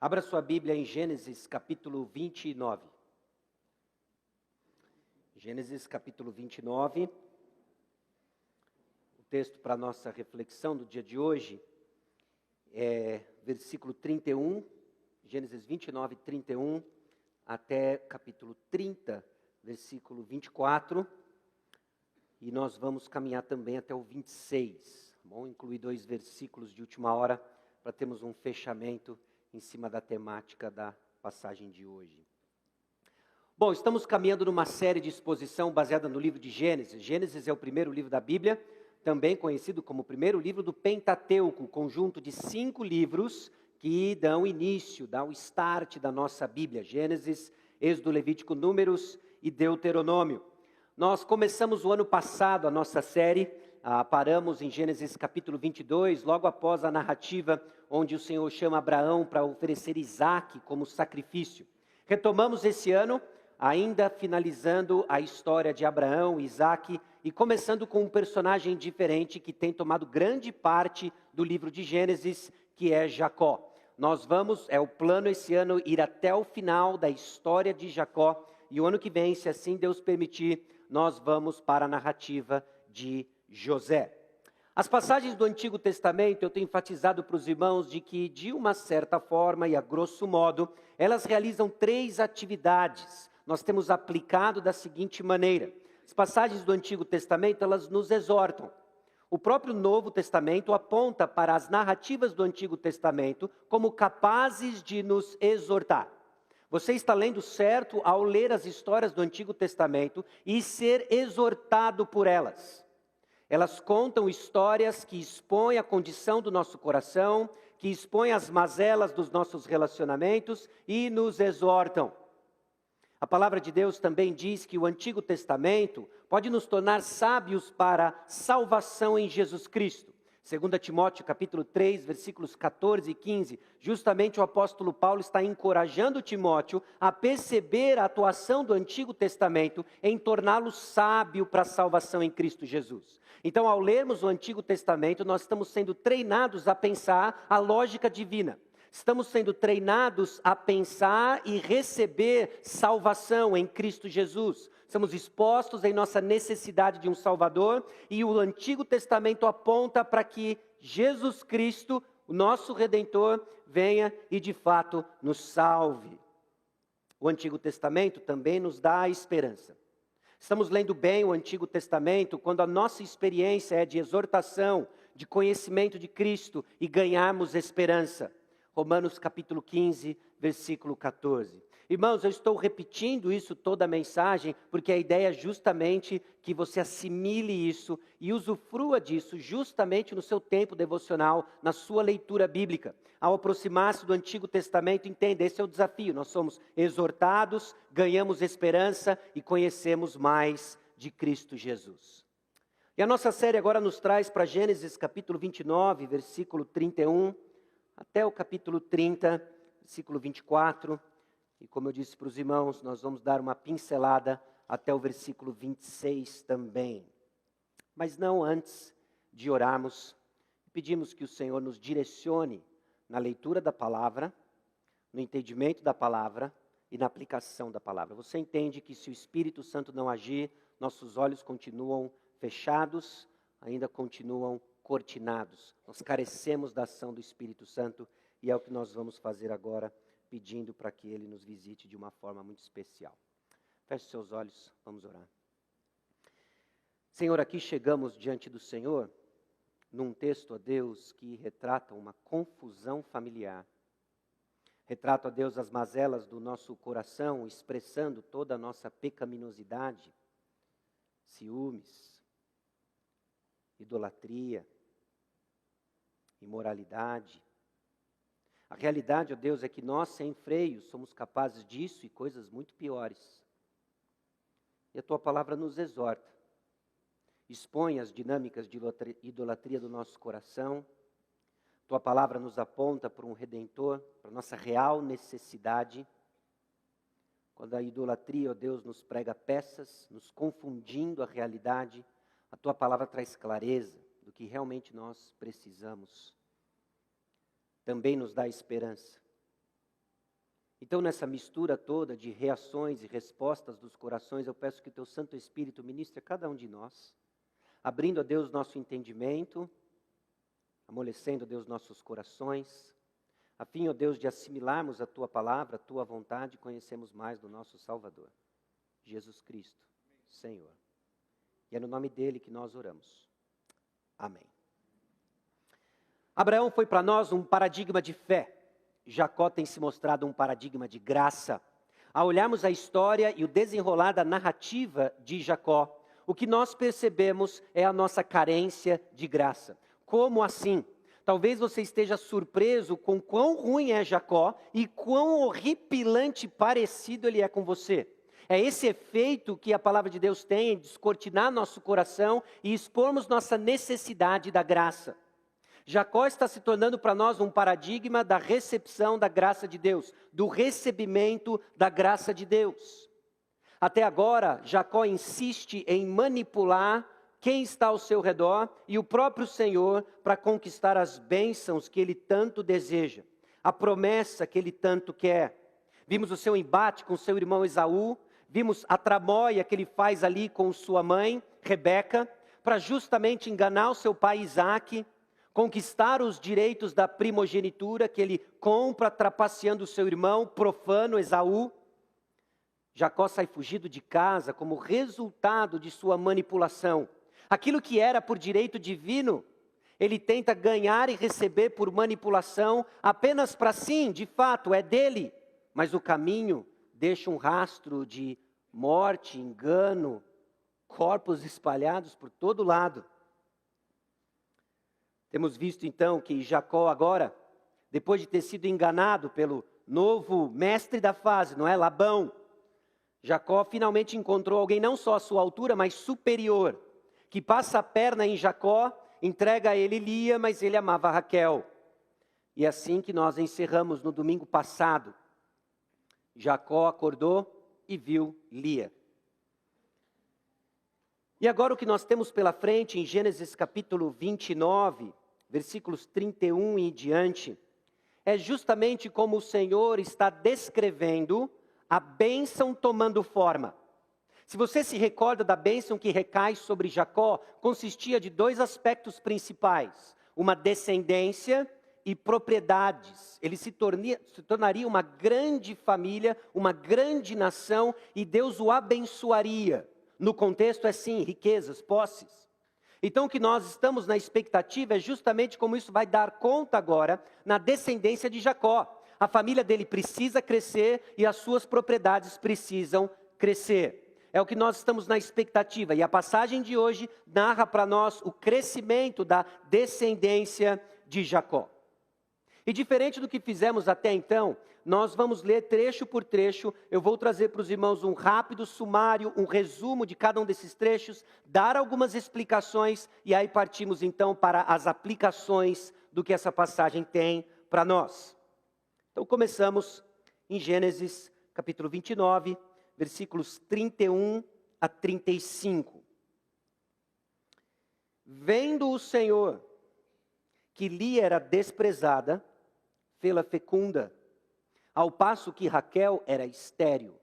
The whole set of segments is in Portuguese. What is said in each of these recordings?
Abra sua Bíblia em Gênesis capítulo 29. Gênesis capítulo 29. O texto para a nossa reflexão do dia de hoje é versículo 31, Gênesis 29, 31, até capítulo 30, versículo 24. E nós vamos caminhar também até o 26. Vamos incluir 2 versículos de última hora para termos um fechamento em cima da temática da passagem de hoje. Bom, estamos caminhando numa série de exposição baseada no livro de Gênesis. Gênesis é o primeiro livro da Bíblia, também conhecido como o primeiro livro do Pentateuco, conjunto de 5 livros que dão início, dão o start da nossa Bíblia. Gênesis, Êxodo, Levítico, Números e Deuteronômio. Nós começamos o ano passado a nossa série, paramos em Gênesis capítulo 22, logo após a narrativa onde o Senhor chama Abraão para oferecer Isaque como sacrifício. Retomamos esse ano, ainda finalizando a história de Abraão, Isaque, e começando com um personagem diferente que tem tomado grande parte do livro de Gênesis, que é Jacó. Nós vamos, é o plano esse ano, ir até o final da história de Jacó, e o ano que vem, se assim Deus permitir, nós vamos para a narrativa de José. As passagens do Antigo Testamento, eu tenho enfatizado para os irmãos de que, de uma certa forma e a grosso modo, elas realizam 3 atividades. Nós temos aplicado da seguinte maneira. As passagens do Antigo Testamento, elas nos exortam. O próprio Novo Testamento aponta para as narrativas do Antigo Testamento como capazes de nos exortar. Você está lendo certo ao ler as histórias do Antigo Testamento e ser exortado por elas. Elas contam histórias que expõem a condição do nosso coração, que expõem as mazelas dos nossos relacionamentos e nos exortam. A palavra de Deus também diz que o Antigo Testamento pode nos tornar sábios para salvação em Jesus Cristo. 2 Timóteo capítulo 3, versículos 14 e 15, justamente o apóstolo Paulo está encorajando Timóteo a perceber a atuação do Antigo Testamento em torná-lo sábio para a salvação em Cristo Jesus. Então, ao lermos o Antigo Testamento, nós estamos sendo treinados a pensar a lógica divina. Estamos sendo treinados a pensar e receber salvação em Cristo Jesus. Somos expostos em nossa necessidade de um Salvador e o Antigo Testamento aponta para que Jesus Cristo, o nosso Redentor, venha e de fato nos salve. O Antigo Testamento também nos dá a esperança. Estamos lendo bem o Antigo Testamento quando a nossa experiência é de exortação, de conhecimento de Cristo e ganharmos esperança. Romanos capítulo 15, versículo 14. Irmãos, eu estou repetindo isso toda a mensagem, porque a ideia é justamente que você assimile isso e usufrua disso justamente no seu tempo devocional, na sua leitura bíblica. Ao aproximar-se do Antigo Testamento, entenda, esse é o desafio. Nós somos exortados, ganhamos esperança e conhecemos mais de Cristo Jesus. E a nossa série agora nos traz para Gênesis capítulo 29, versículo 31, até o capítulo 30, versículo 24. E como eu disse para os irmãos, nós vamos dar uma pincelada até o versículo 26 também. Mas não antes de orarmos, pedimos que o Senhor nos direcione na leitura da palavra, no entendimento da palavra e na aplicação da palavra. Você entende que se o Espírito Santo não agir, nossos olhos continuam fechados, ainda continuam cortinados. Nós carecemos da ação do Espírito Santo e é o que nós vamos fazer agora, pedindo para que Ele nos visite de uma forma muito especial. Feche seus olhos, vamos orar. Senhor, aqui chegamos diante do Senhor, num texto, ó Deus, que retrata uma confusão familiar. Retrata, ó Deus, as mazelas do nosso coração, expressando toda a nossa pecaminosidade, ciúmes, idolatria, imoralidade. A realidade, ó Deus, é que nós, sem freio, somos capazes disso e coisas muito piores. E a Tua palavra nos exorta. Expõe as dinâmicas de idolatria do nosso coração. Tua palavra nos aponta para um Redentor, para a nossa real necessidade. Quando a idolatria, ó Deus, nos prega peças, nos confundindo a realidade, a Tua palavra traz clareza do que realmente nós precisamos. Também nos dá esperança. Então, nessa mistura toda de reações e respostas dos corações, eu peço que o Teu Santo Espírito ministre a cada um de nós, abrindo a Deus nosso entendimento, amolecendo a Deus nossos corações, a fim, ó Deus, de assimilarmos a Tua palavra, a Tua vontade e conhecermos mais do nosso Salvador, Jesus Cristo, Senhor. E é no nome dEle que nós oramos. Amém. Abraão foi para nós um paradigma de fé. Jacó tem se mostrado um paradigma de graça. Ao olharmos a história e o desenrolar da narrativa de Jacó, o que nós percebemos é a nossa carência de graça. Como assim? Talvez você esteja surpreso com quão ruim é Jacó e quão horripilante parecido ele é com você. É esse efeito que a palavra de Deus tem em descortinar nosso coração e expormos nossa necessidade da graça. Jacó está se tornando para nós um paradigma da recepção da graça de Deus, do recebimento da graça de Deus. Até agora, Jacó insiste em manipular quem está ao seu redor e o próprio Senhor para conquistar as bênçãos que ele tanto deseja, a promessa que ele tanto quer. Vimos o seu embate com seu irmão Esaú, vimos a tramóia que ele faz ali com sua mãe, Rebeca, para justamente enganar o seu pai Isaque, conquistar os direitos da primogenitura que ele compra trapaceando o seu irmão profano Esaú. Jacó sai fugido de casa como resultado de sua manipulação. Aquilo que era por direito divino, ele tenta ganhar e receber por manipulação apenas para sim, de fato, é dele. Mas o caminho deixa um rastro de morte, engano, corpos espalhados por todo lado. Temos visto então que Jacó agora, depois de ter sido enganado pelo novo mestre da fase, não é? Labão, Jacó finalmente encontrou alguém não só à sua altura, mas superior, que passa a perna em Jacó, entrega a ele Lia, mas ele amava Raquel. E é assim que nós encerramos no domingo passado. Jacó acordou e viu Lia. E agora o que nós temos pela frente em Gênesis capítulo 29, versículos 31 e em diante, é justamente como o Senhor está descrevendo a bênção tomando forma. Se você se recorda da bênção que recai sobre Jacó, consistia de dois aspectos principais: uma descendência e propriedades. Ele se tornaria uma grande família, uma grande nação, e Deus o abençoaria. No contexto é sim, riquezas, posses. Então o que nós estamos na expectativa é justamente como isso vai dar conta agora na descendência de Jacó. A família dele precisa crescer e as suas propriedades precisam crescer. É o que nós estamos na expectativa. E a passagem de hoje narra para nós o crescimento da descendência de Jacó. E diferente do que fizemos até então, nós vamos ler trecho por trecho. Eu vou trazer para os irmãos um rápido sumário, um resumo de cada um desses trechos, dar algumas explicações e aí partimos então para as aplicações do que essa passagem tem para nós. Então começamos em Gênesis capítulo 29, versículos 31 a 35. Vendo o Senhor que Lia era desprezada, fê-la fecunda, ao passo que Raquel era estéril.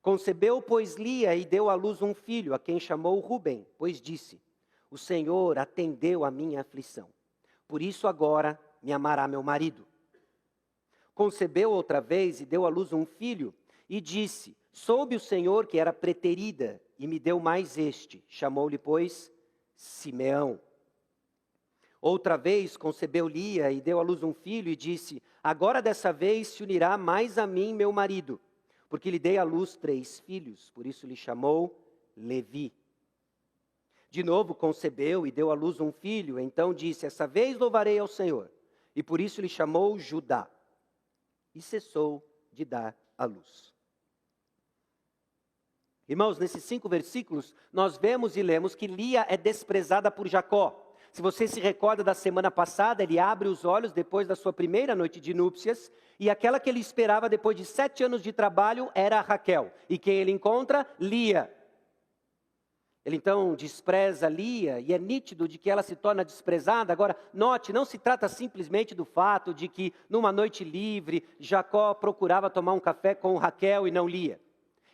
Concebeu, pois, Lia e deu à luz um filho, a quem chamou Rubem, pois disse: o Senhor atendeu a minha aflição, por isso agora me amará meu marido. Concebeu outra vez e deu à luz um filho, e disse: soube o Senhor que era preterida, e me deu mais este. Chamou-lhe, pois, Simeão. Outra vez concebeu Lia e deu à luz um filho, e disse: agora dessa vez se unirá mais a mim meu marido, porque lhe dei à luz 3 filhos, por isso lhe chamou Levi. De novo concebeu e deu à luz um filho, então disse: essa vez louvarei ao Senhor, e por isso lhe chamou Judá. E cessou de dar à luz. Irmãos, nesses 5 versículos, nós vemos e lemos que Lia é desprezada por Jacó. Se você se recorda da semana passada, ele abre os olhos depois da sua primeira noite de núpcias, e aquela que ele esperava depois de 7 anos de trabalho era Raquel. E quem ele encontra? Lia. Ele então despreza Lia e é nítido de que ela se torna desprezada. Agora, note, não se trata simplesmente do fato de que numa noite livre, Jacó procurava tomar um café com Raquel e não Lia.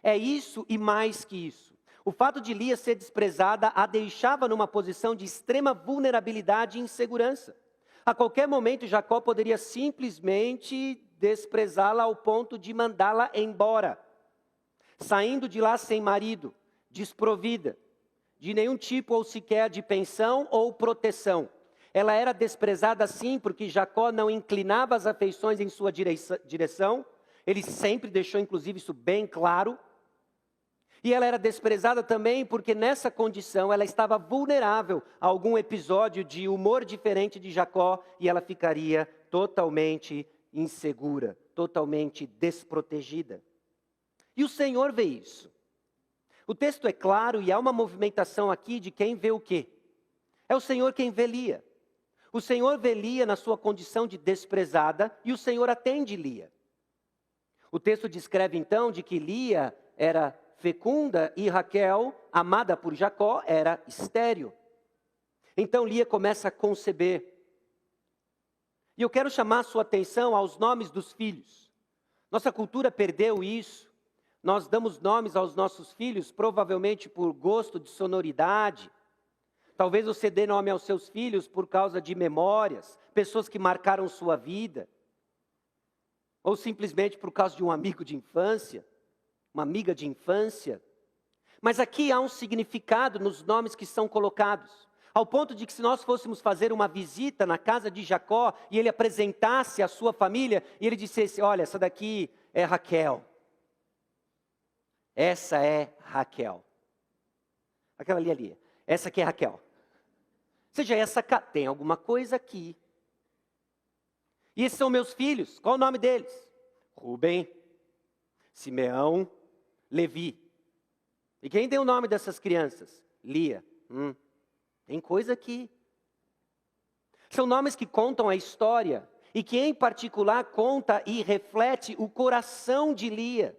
É isso e mais que isso. O fato de Lia ser desprezada a deixava numa posição de extrema vulnerabilidade e insegurança. A qualquer momento, Jacó poderia simplesmente desprezá-la ao ponto de mandá-la embora, saindo de lá sem marido, desprovida de nenhum tipo ou sequer de pensão ou proteção. Ela era desprezada sim porque Jacó não inclinava as afeições em sua direção. Ele sempre deixou inclusive isso bem claro. E ela era desprezada também porque nessa condição ela estava vulnerável a algum episódio de humor diferente de Jacó e ela ficaria totalmente insegura, totalmente desprotegida. E o Senhor vê isso. O texto é claro e há uma movimentação aqui de quem vê o quê? É o Senhor quem vê Lia. O Senhor vê Lia na sua condição de desprezada e o Senhor atende Lia. O texto descreve então de que Lia era fecunda e Raquel, amada por Jacó, era estéril. Então Lia começa a conceber. E eu quero chamar a sua atenção aos nomes dos filhos. Nossa cultura perdeu isso. Nós damos nomes aos nossos filhos, provavelmente por gosto de sonoridade. Talvez você dê nome aos seus filhos por causa de memórias, pessoas que marcaram sua vida. Ou simplesmente por causa de um amigo de infância, uma amiga de infância. Mas aqui há um significado nos nomes que são colocados. Ao ponto de que se nós fôssemos fazer uma visita na casa de Jacó e ele apresentasse a sua família e ele dissesse, olha, essa daqui é Raquel. Essa é Raquel. Aquela ali. Essa aqui é Raquel. Ou seja, essa tem alguma coisa aqui. E esses são meus filhos. Qual o nome deles? Rubem, Simeão, Levi. E quem tem o nome dessas crianças? Lia. Tem coisa aqui. São nomes que contam a história. E que em particular conta e reflete o coração de Lia.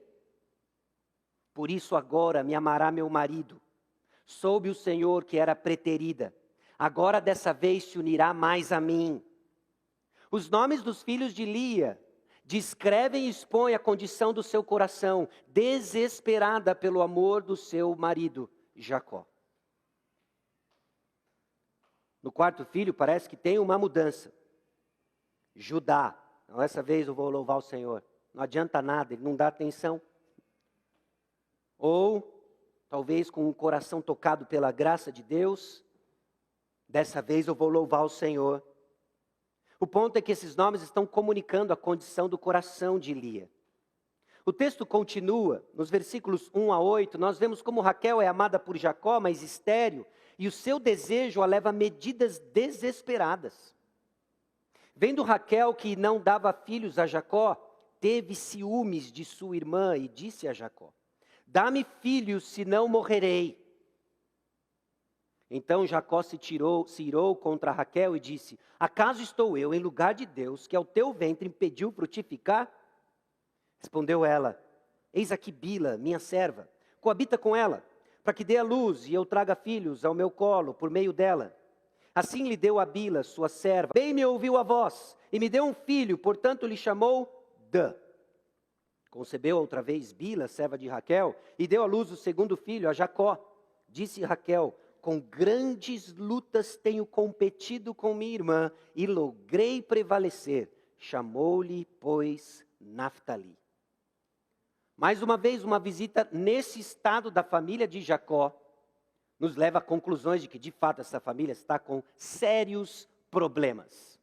Por isso agora me amará meu marido. Soube o Senhor que era preterida. Agora dessa vez se unirá mais a mim. Os nomes dos filhos de Lia descrevem e expõem a condição do seu coração, desesperada pelo amor do seu marido, Jacó. No quarto filho parece que tem uma mudança. Judá. Não, dessa vez eu vou louvar o Senhor. Não adianta nada, ele não dá atenção. Ou, talvez com o coração tocado pela graça de Deus, dessa vez eu vou louvar o Senhor. O ponto é que esses nomes estão comunicando a condição do coração de Lia. O texto continua, nos versículos 1 a 8, nós vemos como Raquel é amada por Jacó, mas estéril, e o seu desejo a leva a medidas desesperadas. Vendo Raquel que não dava filhos a Jacó, teve ciúmes de sua irmã e disse a Jacó, dá-me filhos, senão morrerei. Então Jacó se irou contra Raquel e disse, acaso estou eu em lugar de Deus, que ao teu ventre impediu frutificar? Respondeu ela, eis aqui Bila, minha serva, coabita com ela, para que dê a luz e eu traga filhos ao meu colo por meio dela. Assim lhe deu a Bila, sua serva, bem me ouviu a voz, e me deu um filho, portanto lhe chamou Dan. Concebeu outra vez Bila, serva de Raquel, e deu à luz o segundo filho, a Jacó. Disse Raquel, com grandes lutas tenho competido com minha irmã, e logrei prevalecer. Chamou-lhe, pois, Naftali. Mais uma vez, uma visita nesse estado da família de Jacó, nos leva a conclusões de que, de fato, essa família está com sérios problemas.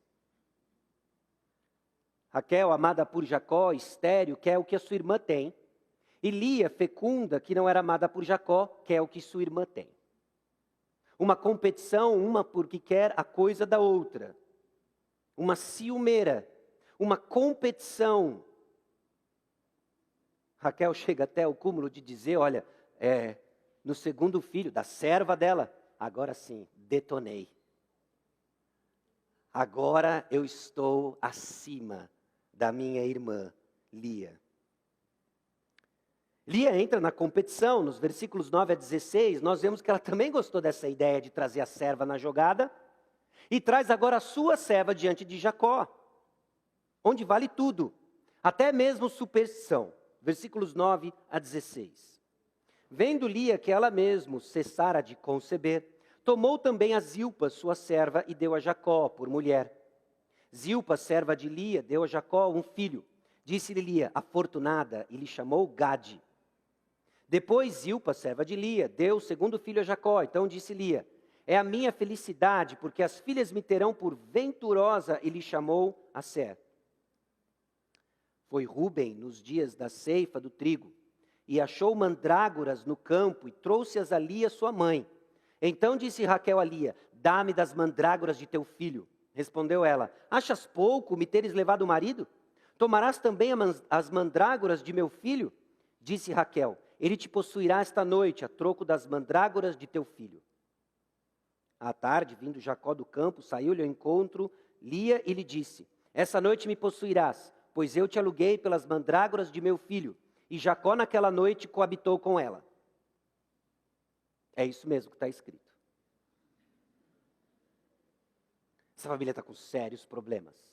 Raquel, amada por Jacó, estéril, quer o que a sua irmã tem. E Lia, fecunda, que não era amada por Jacó, quer o que sua irmã tem. Uma competição, uma porque quer a coisa da outra. Uma ciumeira, uma competição. Raquel chega até o cúmulo de dizer, olha, no segundo filho, da serva dela, agora sim, detonei. Agora eu estou acima da minha irmã, Lia. Lia entra na competição, nos versículos 9 a 16, nós vemos que ela também gostou dessa ideia de trazer a serva na jogada, e traz agora a sua serva diante de Jacó, onde vale tudo, até mesmo superstição. Versículos 9 a 16. Vendo Lia que ela mesmo cessara de conceber, tomou também a Zilpa, sua serva, e deu a Jacó por mulher. Zilpa, serva de Lia, deu a Jacó um filho. Disse-lhe Lia, afortunada, e lhe chamou Gade. Depois Zilpa, serva de Lia, deu o segundo filho a Jacó. Então disse Lia, é a minha felicidade, porque as filhas me terão por venturosa, e lhe chamou Asser. Foi Rúben nos dias da ceifa do trigo, e achou mandrágoras no campo, e trouxe-as a Lia, sua mãe. Então disse Raquel a Lia, dá-me das mandrágoras de teu filho. Respondeu ela, achas pouco me teres levado o marido? Tomarás também as mandrágoras de meu filho? Disse Raquel, ele te possuirá esta noite, a troco das mandrágoras de teu filho. À tarde, vindo Jacó do campo, saiu-lhe ao encontro Lia e lhe disse, essa noite me possuirás, pois eu te aluguei pelas mandrágoras de meu filho. E Jacó naquela noite coabitou com ela. É isso mesmo que está escrito. Essa família está com sérios problemas.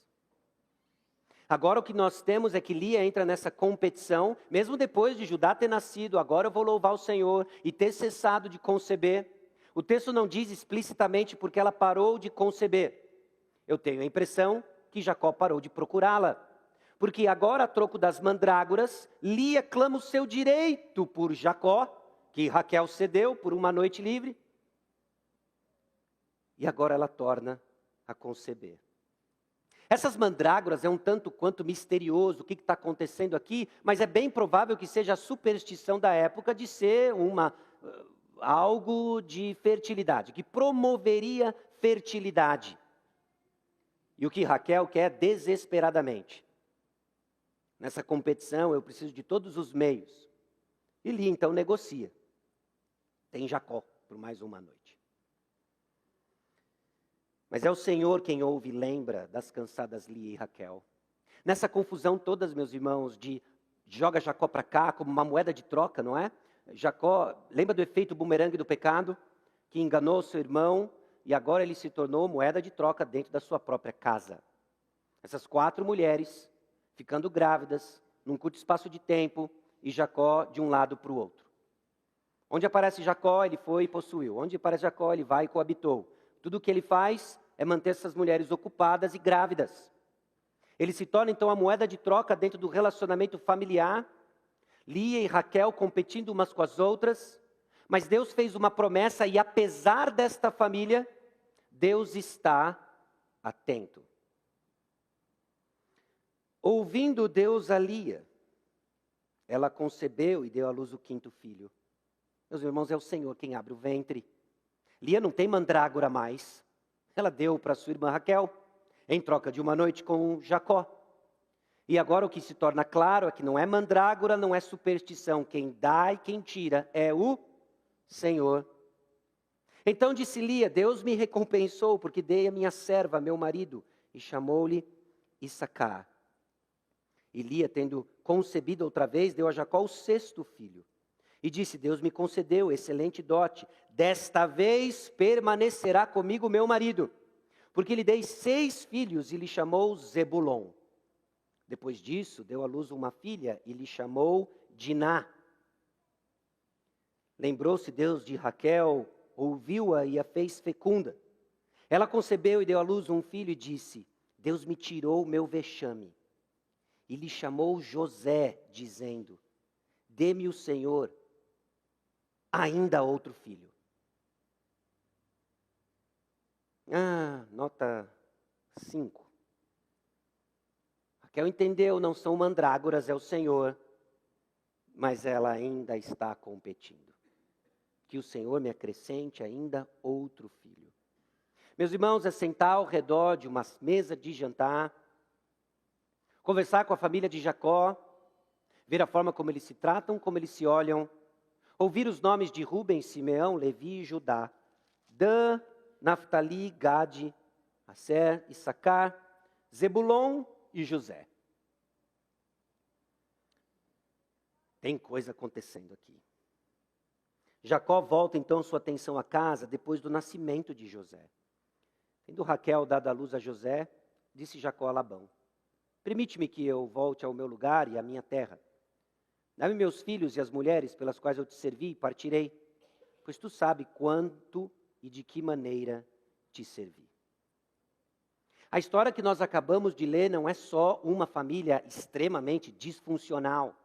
Agora o que nós temos é que Lia entra nessa competição, mesmo depois de Judá ter nascido, agora eu vou louvar o Senhor, e ter cessado de conceber. O texto não diz explicitamente porque ela parou de conceber. Eu tenho a impressão que Jacó parou de procurá-la. Porque agora, a troco das mandrágoras, Lia clama o seu direito por Jacó, que Raquel cedeu por uma noite livre. E agora ela torna a conceber. Essas mandrágoras é um tanto quanto misterioso o que está acontecendo aqui, mas é bem provável que seja a superstição da época de ser algo de fertilidade, que promoveria fertilidade. E o que Raquel quer desesperadamente. Nessa competição eu preciso de todos os meios. E Lia então negocia. Tem Jacó por mais uma noite. Mas é o Senhor quem ouve e lembra das cansadas Lia e Raquel. Nessa confusão todas, meus irmãos, de joga Jacó para cá como uma moeda de troca, não é? Jacó, lembra do efeito bumerangue do pecado? Que enganou seu irmão e agora ele se tornou moeda de troca dentro da sua própria casa. Essas 4 mulheres ficando grávidas, num curto espaço de tempo, e Jacó de um lado para o outro. Onde aparece Jacó, ele foi e possuiu. Onde aparece Jacó, ele vai e coabitou. Tudo o que ele faz é manter essas mulheres ocupadas e grávidas. Ele se torna então a moeda de troca dentro do relacionamento familiar. Lia e Raquel competindo umas com as outras. Mas Deus fez uma promessa e apesar desta família, Deus está atento. Ouvindo Deus a Lia, ela concebeu e deu à luz o 5º filho. Meus irmãos, é o Senhor quem abre o ventre. Lia não tem mandrágora mais. Ela deu para sua irmã Raquel, em troca de uma noite com Jacó. E agora o que se torna claro é que não é mandrágora, não é superstição. Quem dá e quem tira é o Senhor. Então disse Lia, Deus me recompensou, porque dei a minha serva, meu marido, e chamou-lhe Issacar. E Lia, tendo concebido outra vez, deu a Jacó o 6º filho. E disse, Deus me concedeu excelente dote. Desta vez permanecerá comigo meu marido. Porque lhe dei 6 filhos e lhe chamou Zebulon. Depois disso, deu à luz uma filha e lhe chamou Diná. Lembrou-se Deus de Raquel, ouviu-a e a fez fecunda. Ela concebeu e deu à luz um filho e disse, Deus me tirou o meu vexame. E lhe chamou José, dizendo, dê-me o Senhor ainda outro filho. Nota 5. Raquel entendeu, não são mandrágoras, é o Senhor, mas ela ainda está competindo. Que o Senhor me acrescente ainda outro filho. Meus irmãos, é sentar ao redor de uma mesa de jantar, conversar com a família de Jacó, ver a forma como eles se tratam, como eles se olham, ouvir os nomes de Rúben, Simeão, Levi e Judá, Dan, Naftali, Gade, Asser, Issacar, Zebulon e José. Tem coisa acontecendo aqui. Jacó volta então sua atenção à casa depois do nascimento de José. Tendo Raquel dado à luz a José, disse Jacó a Labão: permite-me que eu volte ao meu lugar e à minha terra. Dá-me meus filhos e as mulheres pelas quais eu te servi e partirei, pois tu sabes quanto e de que maneira te servi. A história que nós acabamos de ler não é só uma família extremamente disfuncional,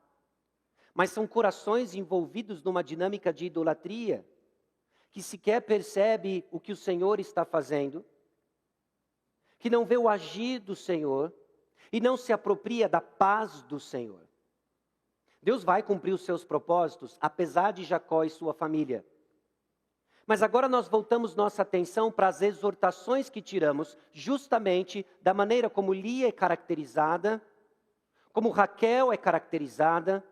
mas são corações envolvidos numa dinâmica de idolatria, que sequer percebe o que o Senhor está fazendo, que não vê o agir do Senhor e não se apropria da paz do Senhor. Deus vai cumprir os seus propósitos, apesar de Jacó e sua família. Mas agora nós voltamos nossa atenção para as exortações que tiramos justamente da maneira como Lia é caracterizada, como Raquel é caracterizada,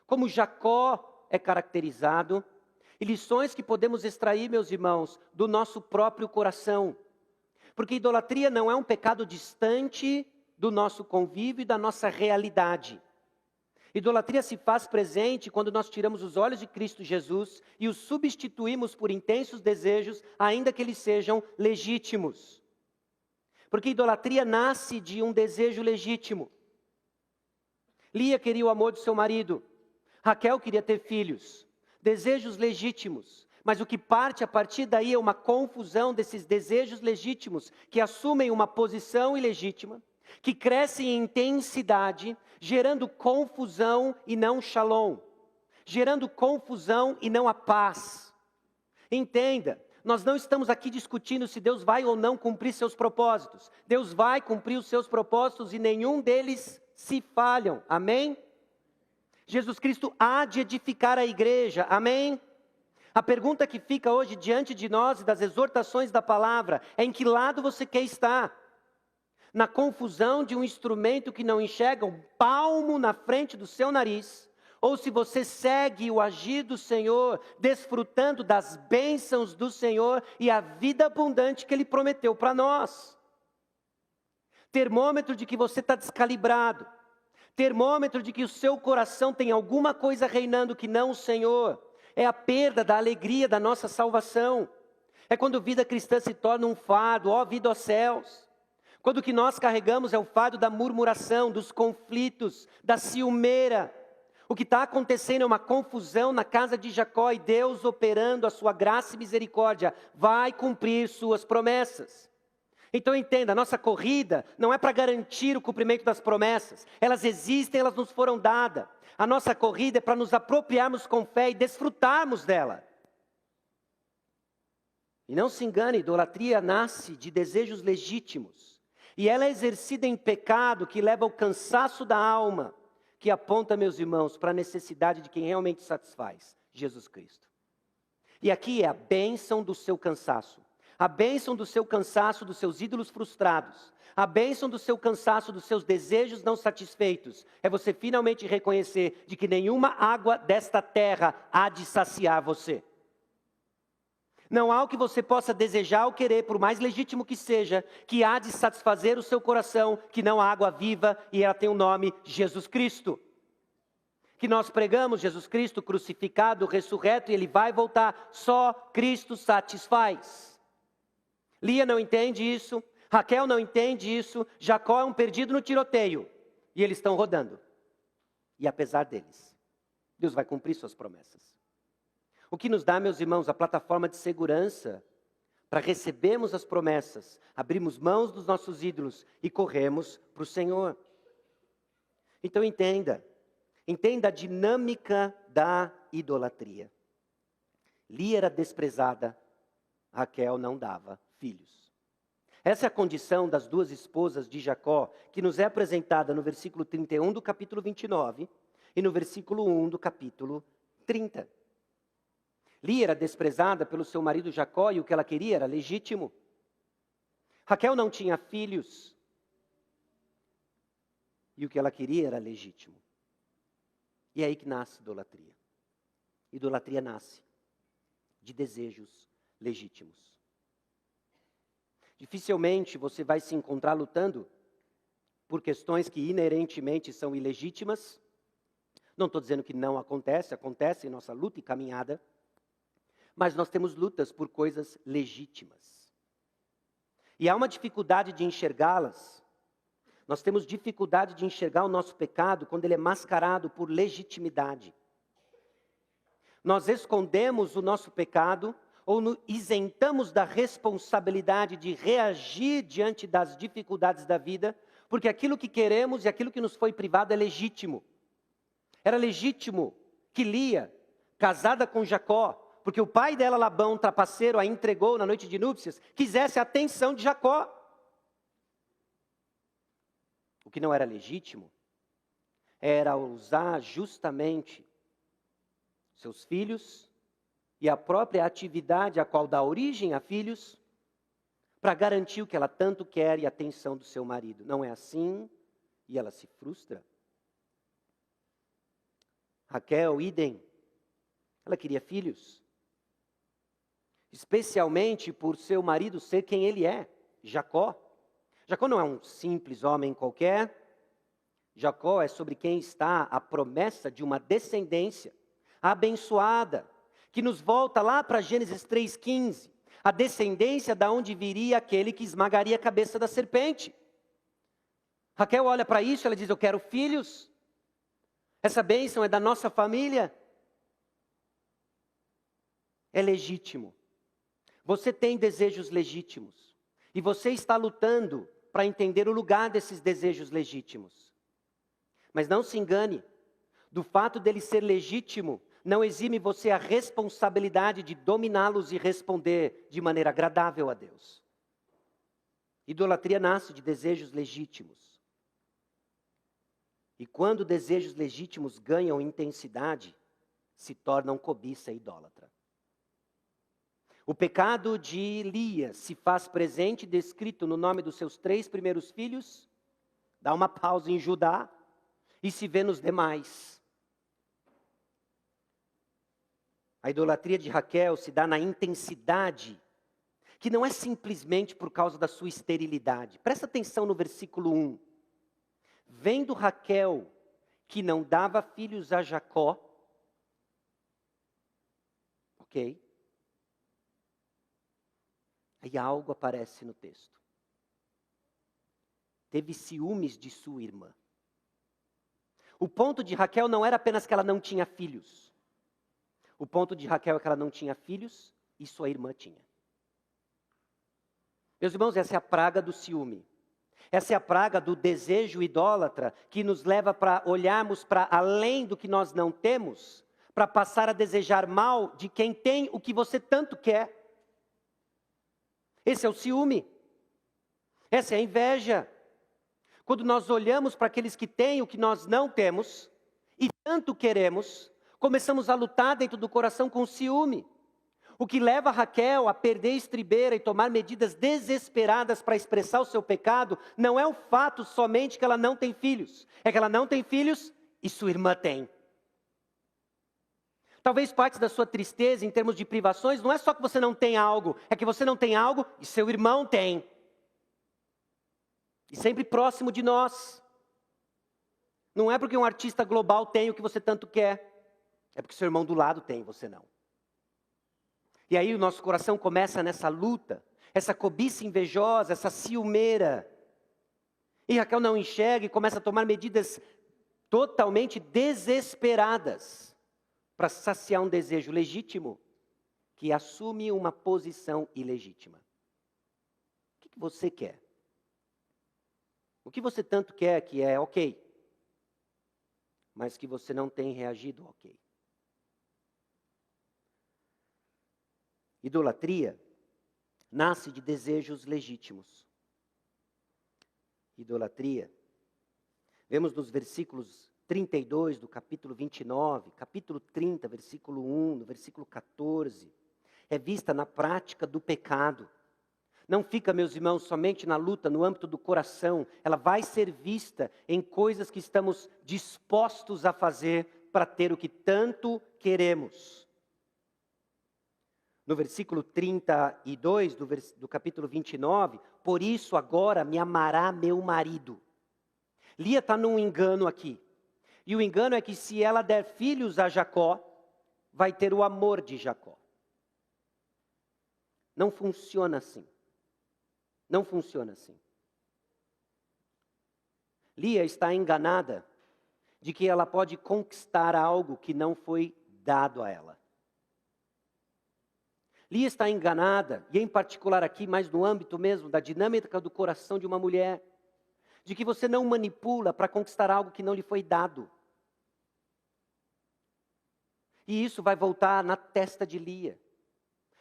como Jacó é caracterizado, e lições que podemos extrair, meus irmãos, do nosso próprio coração. Porque idolatria não é um pecado distante do nosso convívio e da nossa realidade. Idolatria se faz presente quando nós tiramos os olhos de Cristo Jesus e os substituímos por intensos desejos, ainda que eles sejam legítimos. Porque idolatria nasce de um desejo legítimo. Lia queria o amor do seu marido. Raquel queria ter filhos. Desejos legítimos. Mas o que parte a partir daí é uma confusão desses desejos legítimos que assumem uma posição ilegítima, que crescem em intensidade, gerando confusão e não shalom, gerando confusão e não a paz. Entenda, nós não estamos aqui discutindo se Deus vai ou não cumprir seus propósitos. Deus vai cumprir os seus propósitos e nenhum deles se falham, amém? Jesus Cristo há de edificar a igreja, amém? A pergunta que fica hoje diante de nós e das exortações da palavra é: em que lado você quer estar? Na confusão de um instrumento que não enxerga um palmo na frente do seu nariz, ou se você segue o agir do Senhor, desfrutando das bênçãos do Senhor e a vida abundante que Ele prometeu para nós. Termômetro de que você está descalibrado, termômetro de que o seu coração tem alguma coisa reinando que não o Senhor, é a perda da alegria da nossa salvação. É quando vida cristã se torna um fardo, ó vida aos céus. Quando o que nós carregamos é o fardo da murmuração, dos conflitos, da ciumeira. O que está acontecendo é uma confusão na casa de Jacó e Deus operando a sua graça e misericórdia vai cumprir suas promessas. Então entenda, a nossa corrida não é para garantir o cumprimento das promessas. Elas existem, elas nos foram dadas. A nossa corrida é para nos apropriarmos com fé e desfrutarmos dela. E não se engane, idolatria nasce de desejos legítimos. E ela é exercida em pecado que leva ao cansaço da alma, que aponta, meus irmãos, para a necessidade de quem realmente satisfaz, Jesus Cristo. E aqui é a bênção do seu cansaço. A bênção do seu cansaço, dos seus ídolos frustrados. A bênção do seu cansaço, dos seus desejos não satisfeitos. É você finalmente reconhecer de que nenhuma água desta terra há de saciar você. Não há o que você possa desejar ou querer, por mais legítimo que seja, que há de satisfazer o seu coração, que não há água viva e ela tem o nome Jesus Cristo. Que nós pregamos Jesus Cristo crucificado, ressurreto e Ele vai voltar. Só Cristo satisfaz. Lia não entende isso, Raquel não entende isso, Jacó é um perdido no tiroteio e eles estão rodando. E apesar deles, Deus vai cumprir suas promessas. O que nos dá, meus irmãos, a plataforma de segurança para recebermos as promessas, abrirmos mãos dos nossos ídolos e corremos para o Senhor. Então entenda a dinâmica da idolatria. Lia era desprezada, Raquel não dava filhos. Essa é a condição das duas esposas de Jacó, que nos é apresentada no versículo 31 do capítulo 29 e no versículo 1 do capítulo 30. Lia era desprezada pelo seu marido Jacó e o que ela queria era legítimo. Raquel não tinha filhos e o que ela queria era legítimo. E é aí que nasce idolatria. Idolatria nasce de desejos legítimos. Dificilmente você vai se encontrar lutando por questões que inerentemente são ilegítimas, Não estou dizendo que não acontece, acontece em nossa luta e caminhada. Mas nós temos lutas por coisas legítimas. E há uma dificuldade de enxergá-las. Nós temos dificuldade de enxergar o nosso pecado quando ele é mascarado por legitimidade. Nós escondemos o nosso pecado ou nos isentamos da responsabilidade de reagir diante das dificuldades da vida, porque aquilo que queremos e aquilo que nos foi privado é legítimo. Era legítimo que Lia, casada com Jacó, porque o pai dela, Labão, trapaceiro, a entregou na noite de núpcias, quisesse a atenção de Jacó. O que não era legítimo era usar justamente seus filhos e a própria atividade a qual dá origem a filhos para garantir o que ela tanto quer e a atenção do seu marido. Não é assim e ela se frustra. Raquel, idem, ela queria filhos. Especialmente por seu marido ser quem ele é, Jacó. Jacó não é um simples homem qualquer. Jacó é sobre quem está a promessa de uma descendência abençoada, que nos volta lá para Gênesis 3,15. A descendência da onde viria aquele que esmagaria a cabeça da serpente. Raquel olha para isso, ela diz, eu quero filhos. Essa bênção é da nossa família. É legítimo. Você tem desejos legítimos. E você está lutando para entender o lugar desses desejos legítimos. Mas não se engane. Do fato dele ser legítimo, não exime você a responsabilidade de dominá-los e responder de maneira agradável a Deus. Idolatria nasce de desejos legítimos. E quando desejos legítimos ganham intensidade, se tornam cobiça idólatra. O pecado de Lia se faz presente, descrito no nome dos seus 3 primeiros filhos, dá uma pausa em Judá e se vê nos demais. A idolatria de Raquel se dá na intensidade, que não é simplesmente por causa da sua esterilidade. Presta atenção no versículo 1. Vendo Raquel que não dava filhos a Jacó, ok? Aí algo aparece no texto. Teve ciúmes de sua irmã. O ponto de Raquel não era apenas que ela não tinha filhos. O ponto de Raquel é que ela não tinha filhos e sua irmã tinha. Meus irmãos, essa é a praga do ciúme. Essa é a praga do desejo idólatra que nos leva para olharmos para além do que nós não temos, para passar a desejar mal de quem tem o que você tanto quer. Esse é o ciúme. Essa é a inveja. Quando nós olhamos para aqueles que têm o que nós não temos e tanto queremos, começamos a lutar dentro do coração com ciúme. O que leva Raquel a perder a estribeira e tomar medidas desesperadas para expressar o seu pecado, não é o fato somente que ela não tem filhos. É que ela não tem filhos e sua irmã tem. Talvez parte da sua tristeza em termos de privações não é só que você não tem algo, é que você não tem algo e seu irmão tem. E sempre próximo de nós. Não é porque um artista global tem o que você tanto quer. É porque seu irmão do lado tem, você não. E aí o nosso coração começa nessa luta, essa cobiça invejosa, essa ciumeira. E Raquel não enxerga e começa a tomar medidas totalmente desesperadas para saciar um desejo legítimo que assume uma posição ilegítima. O que você quer? O que você tanto quer que é ok, mas que você não tem reagido ok? Idolatria nasce de desejos legítimos. Idolatria, vemos nos versículos 32 do capítulo 29, capítulo 30, versículo 1, no versículo 14, é vista na prática do pecado. Não fica, meus irmãos, somente na luta no âmbito do coração, ela vai ser vista em coisas que estamos dispostos a fazer para ter o que tanto queremos. No versículo 32 do capítulo 29, por isso agora me amará meu marido. Lia está num engano aqui. E o engano é que se ela der filhos a Jacó, vai ter o amor de Jacó. Não funciona assim. Não funciona assim. Lia está enganada de que ela pode conquistar algo que não foi dado a ela. Lia está enganada, e em particular aqui, mais no âmbito mesmo da dinâmica do coração de uma mulher, de que você não manipula para conquistar algo que não lhe foi dado. E isso vai voltar na testa de Lia,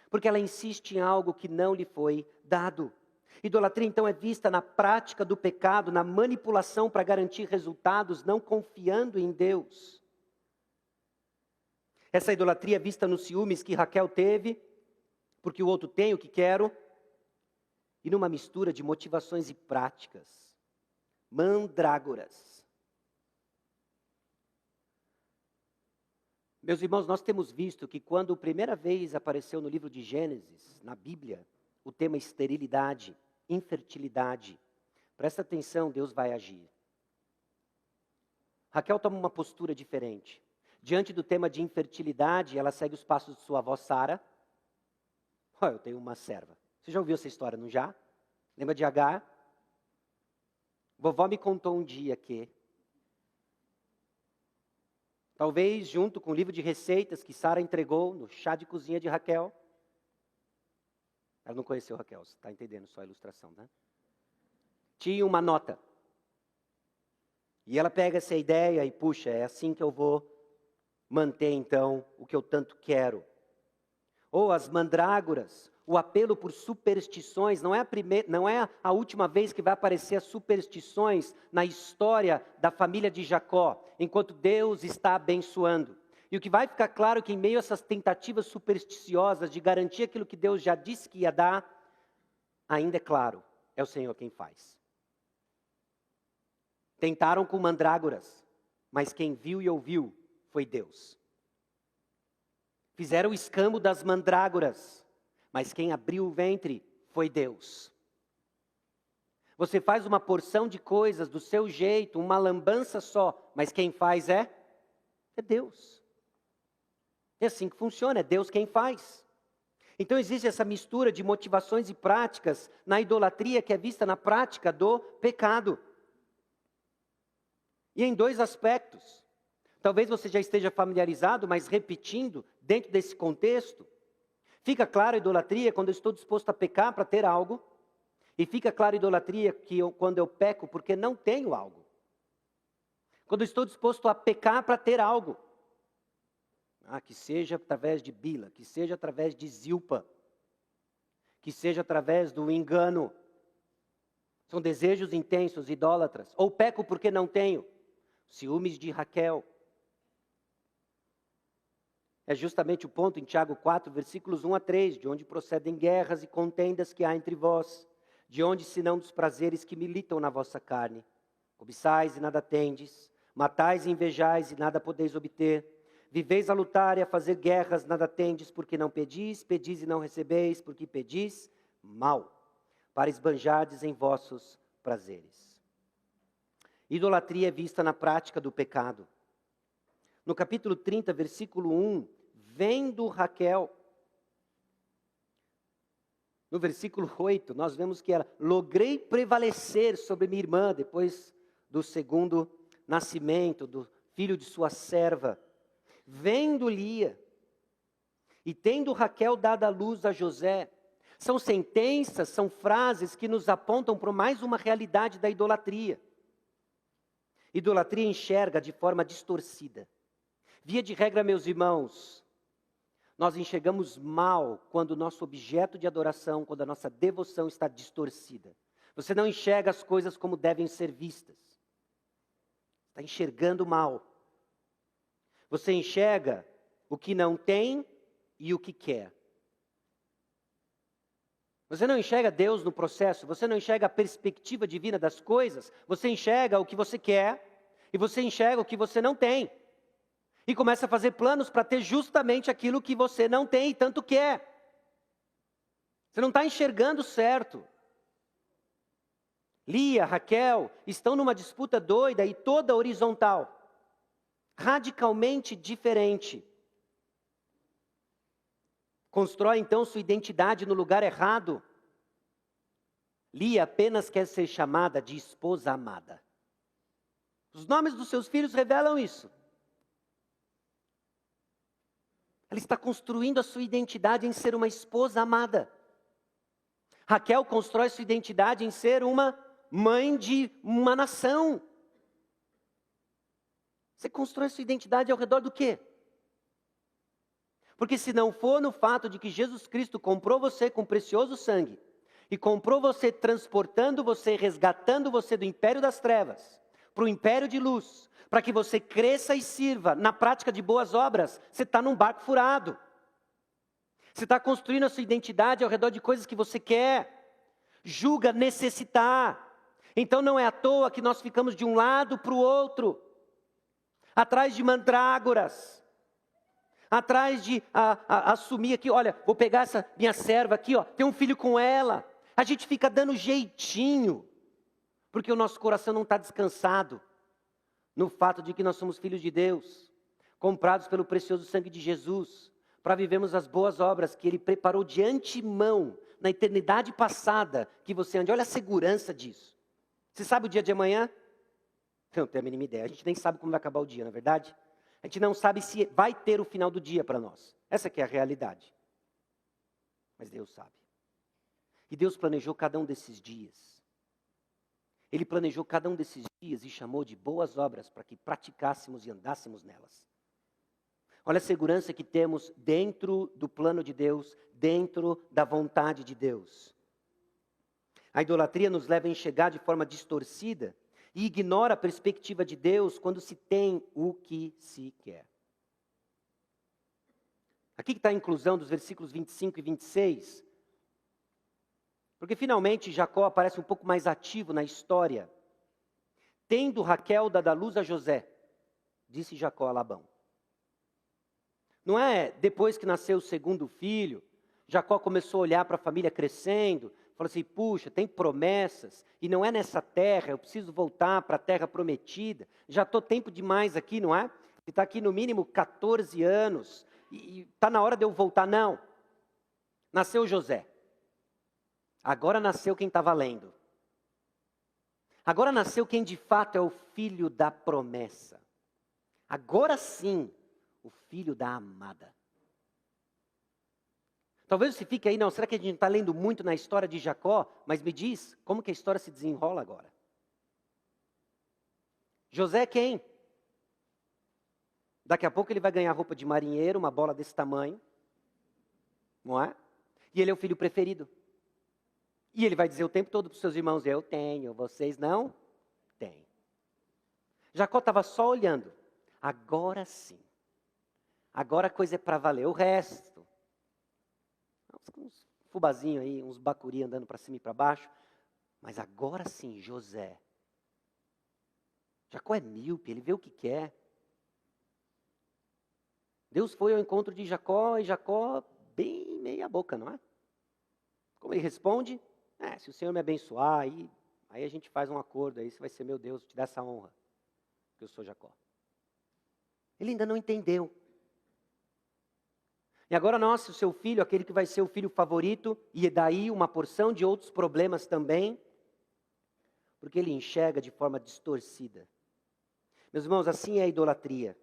porque ela insiste em algo que não lhe foi dado. Idolatria, então, é vista na prática do pecado, na manipulação para garantir resultados, não confiando em Deus. Essa idolatria é vista nos ciúmes que Raquel teve, porque o outro tem o que quero, e numa mistura de motivações e práticas, mandrágoras. Meus irmãos, nós temos visto que quando a primeira vez apareceu no livro de Gênesis, na Bíblia, o tema esterilidade, infertilidade, presta atenção, Deus vai agir. Raquel toma uma postura diferente. Diante do tema de infertilidade, ela segue os passos de sua avó Sara. Eu tenho uma serva. Você já ouviu essa história, não já? Lembra de Agar? Vovó me contou um dia que, talvez junto com o livro de receitas que Sara entregou no chá de cozinha de Raquel. Ela não conheceu Raquel, você está entendendo só a ilustração, né? Tinha uma nota. E ela pega essa ideia e, puxa, é assim que eu vou manter então o que eu tanto quero. Ou as mandrágoras, o apelo por superstições, não é a última vez que vai aparecer as superstições na história da família de Jacó, enquanto Deus está abençoando. E o que vai ficar claro é que em meio a essas tentativas supersticiosas de garantir aquilo que Deus já disse que ia dar, ainda é claro, é o Senhor quem faz. Tentaram com mandrágoras, mas quem viu e ouviu foi Deus. Fizeram o escambo das mandrágoras, mas quem abriu o ventre foi Deus. Você faz uma porção de coisas do seu jeito, uma lambança só, mas quem faz é Deus. É assim que funciona, é Deus quem faz. Então existe essa mistura de motivações e práticas na idolatria que é vista na prática do pecado. E em dois aspectos. Talvez você já esteja familiarizado, mas repetindo, dentro desse contexto, fica clara a idolatria quando eu estou disposto a pecar para ter algo, e fica clara a idolatria quando eu peco porque não tenho algo. Quando eu estou disposto a pecar para ter algo, que seja através de Bila, que seja através de Zilpa, que seja através do engano, são desejos intensos, idólatras, ou peco porque não tenho, ciúmes de Raquel. É justamente o ponto em Tiago 4, versículos 1 a 3, de onde procedem guerras e contendas que há entre vós, de onde senão dos prazeres que militam na vossa carne. Cobiçais e nada tendes, matais e invejais e nada podeis obter. Viveis a lutar e a fazer guerras, nada tendes, porque não pedis, pedis e não recebeis, porque pedis mal, para esbanjardes em vossos prazeres. Idolatria é vista na prática do pecado. No capítulo 30, versículo 1, vendo Raquel. No versículo 8, nós vemos que ela, logrei prevalecer sobre minha irmã, depois do segundo nascimento, do filho de sua serva. Vendo Lia, e tendo Raquel dado à luz a José. São sentenças, são frases que nos apontam para mais uma realidade da idolatria. Idolatria enxerga de forma distorcida. Via de regra, meus irmãos, nós enxergamos mal quando o nosso objeto de adoração, quando a nossa devoção está distorcida. Você não enxerga as coisas como devem ser vistas. Está enxergando mal. Você enxerga o que não tem e o que quer. Você não enxerga Deus no processo, você não enxerga a perspectiva divina das coisas, você enxerga o que você quer e você enxerga o que você não tem. E começa a fazer planos para ter justamente aquilo que você não tem e tanto quer. Você não está enxergando certo. Lia, Raquel estão numa disputa doida e toda horizontal. radicalmente diferente. Constrói então sua identidade no lugar errado. Lia apenas quer ser chamada de esposa amada. Os nomes dos seus filhos revelam isso. Ela está construindo a sua identidade em ser uma esposa amada. Raquel constrói sua identidade em ser uma mãe de uma nação. Você constrói sua identidade ao redor do quê? Porque se não for no fato de que Jesus Cristo comprou você com precioso sangue, e comprou você transportando você, resgatando você do império das trevas, para o império de luz, para que você cresça e sirva na prática de boas obras, você está num barco furado. Você está construindo a sua identidade ao redor de coisas que você quer, julga necessitar. Então não é à toa que nós ficamos de um lado para o outro, atrás de mandrágoras, atrás de assumir aqui, olha, vou pegar essa minha serva aqui, ó, ter um filho com ela. A gente fica dando jeitinho, porque o nosso coração não está descansado no fato de que nós somos filhos de Deus, comprados pelo precioso sangue de Jesus, para vivermos as boas obras que Ele preparou de antemão, na eternidade passada, que você ande. Olha a segurança disso. Você sabe o dia de amanhã? Eu não tenho a mínima ideia. A gente nem sabe como vai acabar o dia, não é verdade? A gente não sabe se vai ter o final do dia para nós. Essa que é a realidade. Mas Deus sabe. E Deus planejou cada um desses dias. Ele planejou cada um desses dias e chamou de boas obras para que praticássemos e andássemos nelas. Olha a segurança que temos dentro do plano de Deus, dentro da vontade de Deus. A idolatria nos leva a enxergar de forma distorcida e ignora a perspectiva de Deus quando se tem o que se quer. Aqui está a inclusão dos versículos 25 e 26, porque finalmente Jacó aparece um pouco mais ativo na história. Tendo Raquel dado à luz a José, disse Jacó a Labão. Não é depois que nasceu o segundo filho, Jacó começou a olhar para a família crescendo, falou assim, puxa, tem promessas, e não é nessa terra, eu preciso voltar para a terra prometida, já estou tempo demais aqui, não é? Ele está aqui no mínimo 14 anos, e está na hora de eu voltar, não. Nasceu José. Agora nasceu quem está valendo. Agora nasceu quem de fato é o filho da promessa. Agora sim, o filho da amada. Talvez você fique aí, não, será que a gente está lendo muito na história de Jacó? Mas me diz, como que a história se desenrola agora? José é quem? Daqui a pouco ele vai ganhar roupa de marinheiro, uma bola desse tamanho. Não é? E ele é o filho preferido. E ele vai dizer o tempo todo para os seus irmãos, eu tenho, vocês não têm. Jacó estava só olhando. Agora sim. Agora a coisa é para valer. O resto, uns fubazinhos aí, uns bacuri andando para cima e para baixo. Mas agora sim, José. Jacó é míope, ele vê o que quer. Deus foi ao encontro de Jacó, e Jacó bem meia boca, não é? Como ele responde? Se o Senhor me abençoar, aí a gente faz um acordo, aí você vai ser meu Deus, te dá essa honra, que eu sou Jacó. Ele ainda não entendeu. E agora nasce o seu filho, aquele que vai ser o filho favorito, e daí uma porção de outros problemas também, porque ele enxerga de forma distorcida. Meus irmãos, assim é a idolatria.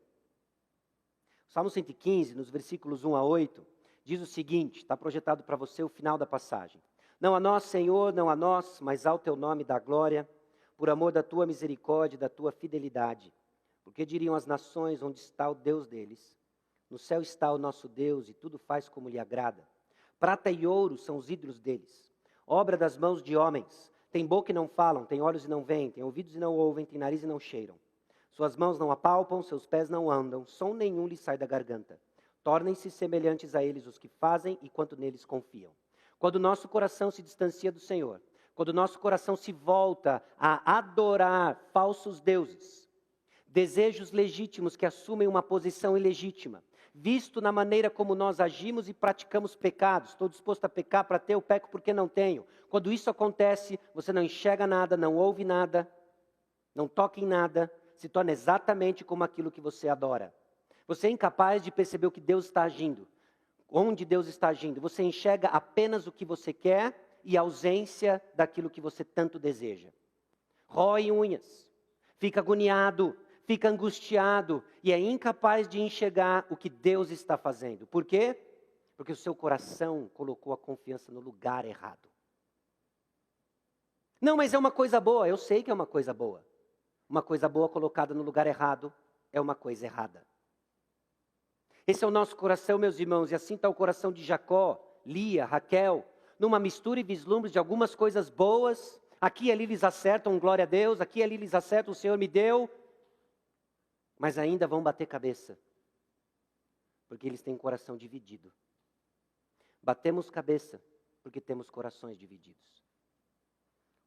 O Salmo 115, nos versículos 1 a 8, diz o seguinte, está projetado para você o final da passagem. Não a nós, Senhor, não a nós, mas ao teu nome dá glória, por amor da tua misericórdia e da tua fidelidade. Porque diriam as nações, onde está o Deus deles? No céu está o nosso Deus, e tudo faz como lhe agrada. Prata e ouro são os ídolos deles, obra das mãos de homens. Tem boca e não falam, tem olhos e não veem, tem ouvidos e não ouvem, tem nariz e não cheiram. Suas mãos não apalpam, seus pés não andam, som nenhum lhes sai da garganta. Tornem-se semelhantes a eles os que fazem e quanto neles confiam. Quando o nosso coração se distancia do Senhor, quando o nosso coração se volta a adorar falsos deuses, desejos legítimos que assumem uma posição ilegítima, visto na maneira como nós agimos e praticamos pecados, estou disposto a pecar para ter, eu peco porque não tenho. Quando isso acontece, você não enxerga nada, não ouve nada, não toca em nada, se torna exatamente como aquilo que você adora. Você é incapaz de perceber o que Deus está agindo, onde Deus está agindo. Você enxerga apenas o que você quer e a ausência daquilo que você tanto deseja. Rói unhas, fica agoniado, fica angustiado e é incapaz de enxergar o que Deus está fazendo. Por quê? Porque o seu coração colocou a confiança no lugar errado. Não, mas é uma coisa boa. Eu sei que é uma coisa boa. Uma coisa boa colocada no lugar errado é uma coisa errada. Esse é o nosso coração, meus irmãos, e assim está o coração de Jacó, Lia, Raquel, numa mistura e vislumbre de algumas coisas boas. Aqui e ali eles acertam, glória a Deus, aqui e ali eles acertam, o Senhor me deu. Mas ainda vão bater cabeça, porque eles têm um coração dividido. Batemos cabeça, porque temos corações divididos.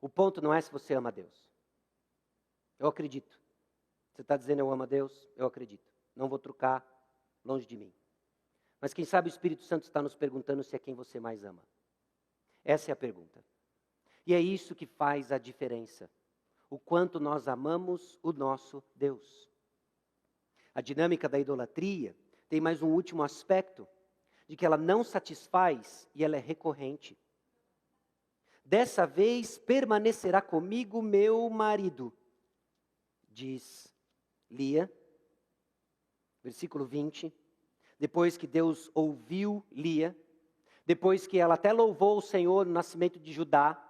O ponto não é se você ama a Deus. Eu acredito. Você está dizendo eu amo a Deus? Eu acredito. Não vou trocar longe de mim. Mas quem sabe o Espírito Santo está nos perguntando se é quem você mais ama. Essa é a pergunta. E é isso que faz a diferença. O quanto nós amamos o nosso Deus. A dinâmica da idolatria tem mais um último aspecto, de que ela não satisfaz e ela é recorrente. Dessa vez permanecerá comigo meu marido, diz Lia, versículo 20. Depois que Deus ouviu Lia, depois que ela até louvou o Senhor no nascimento de Judá,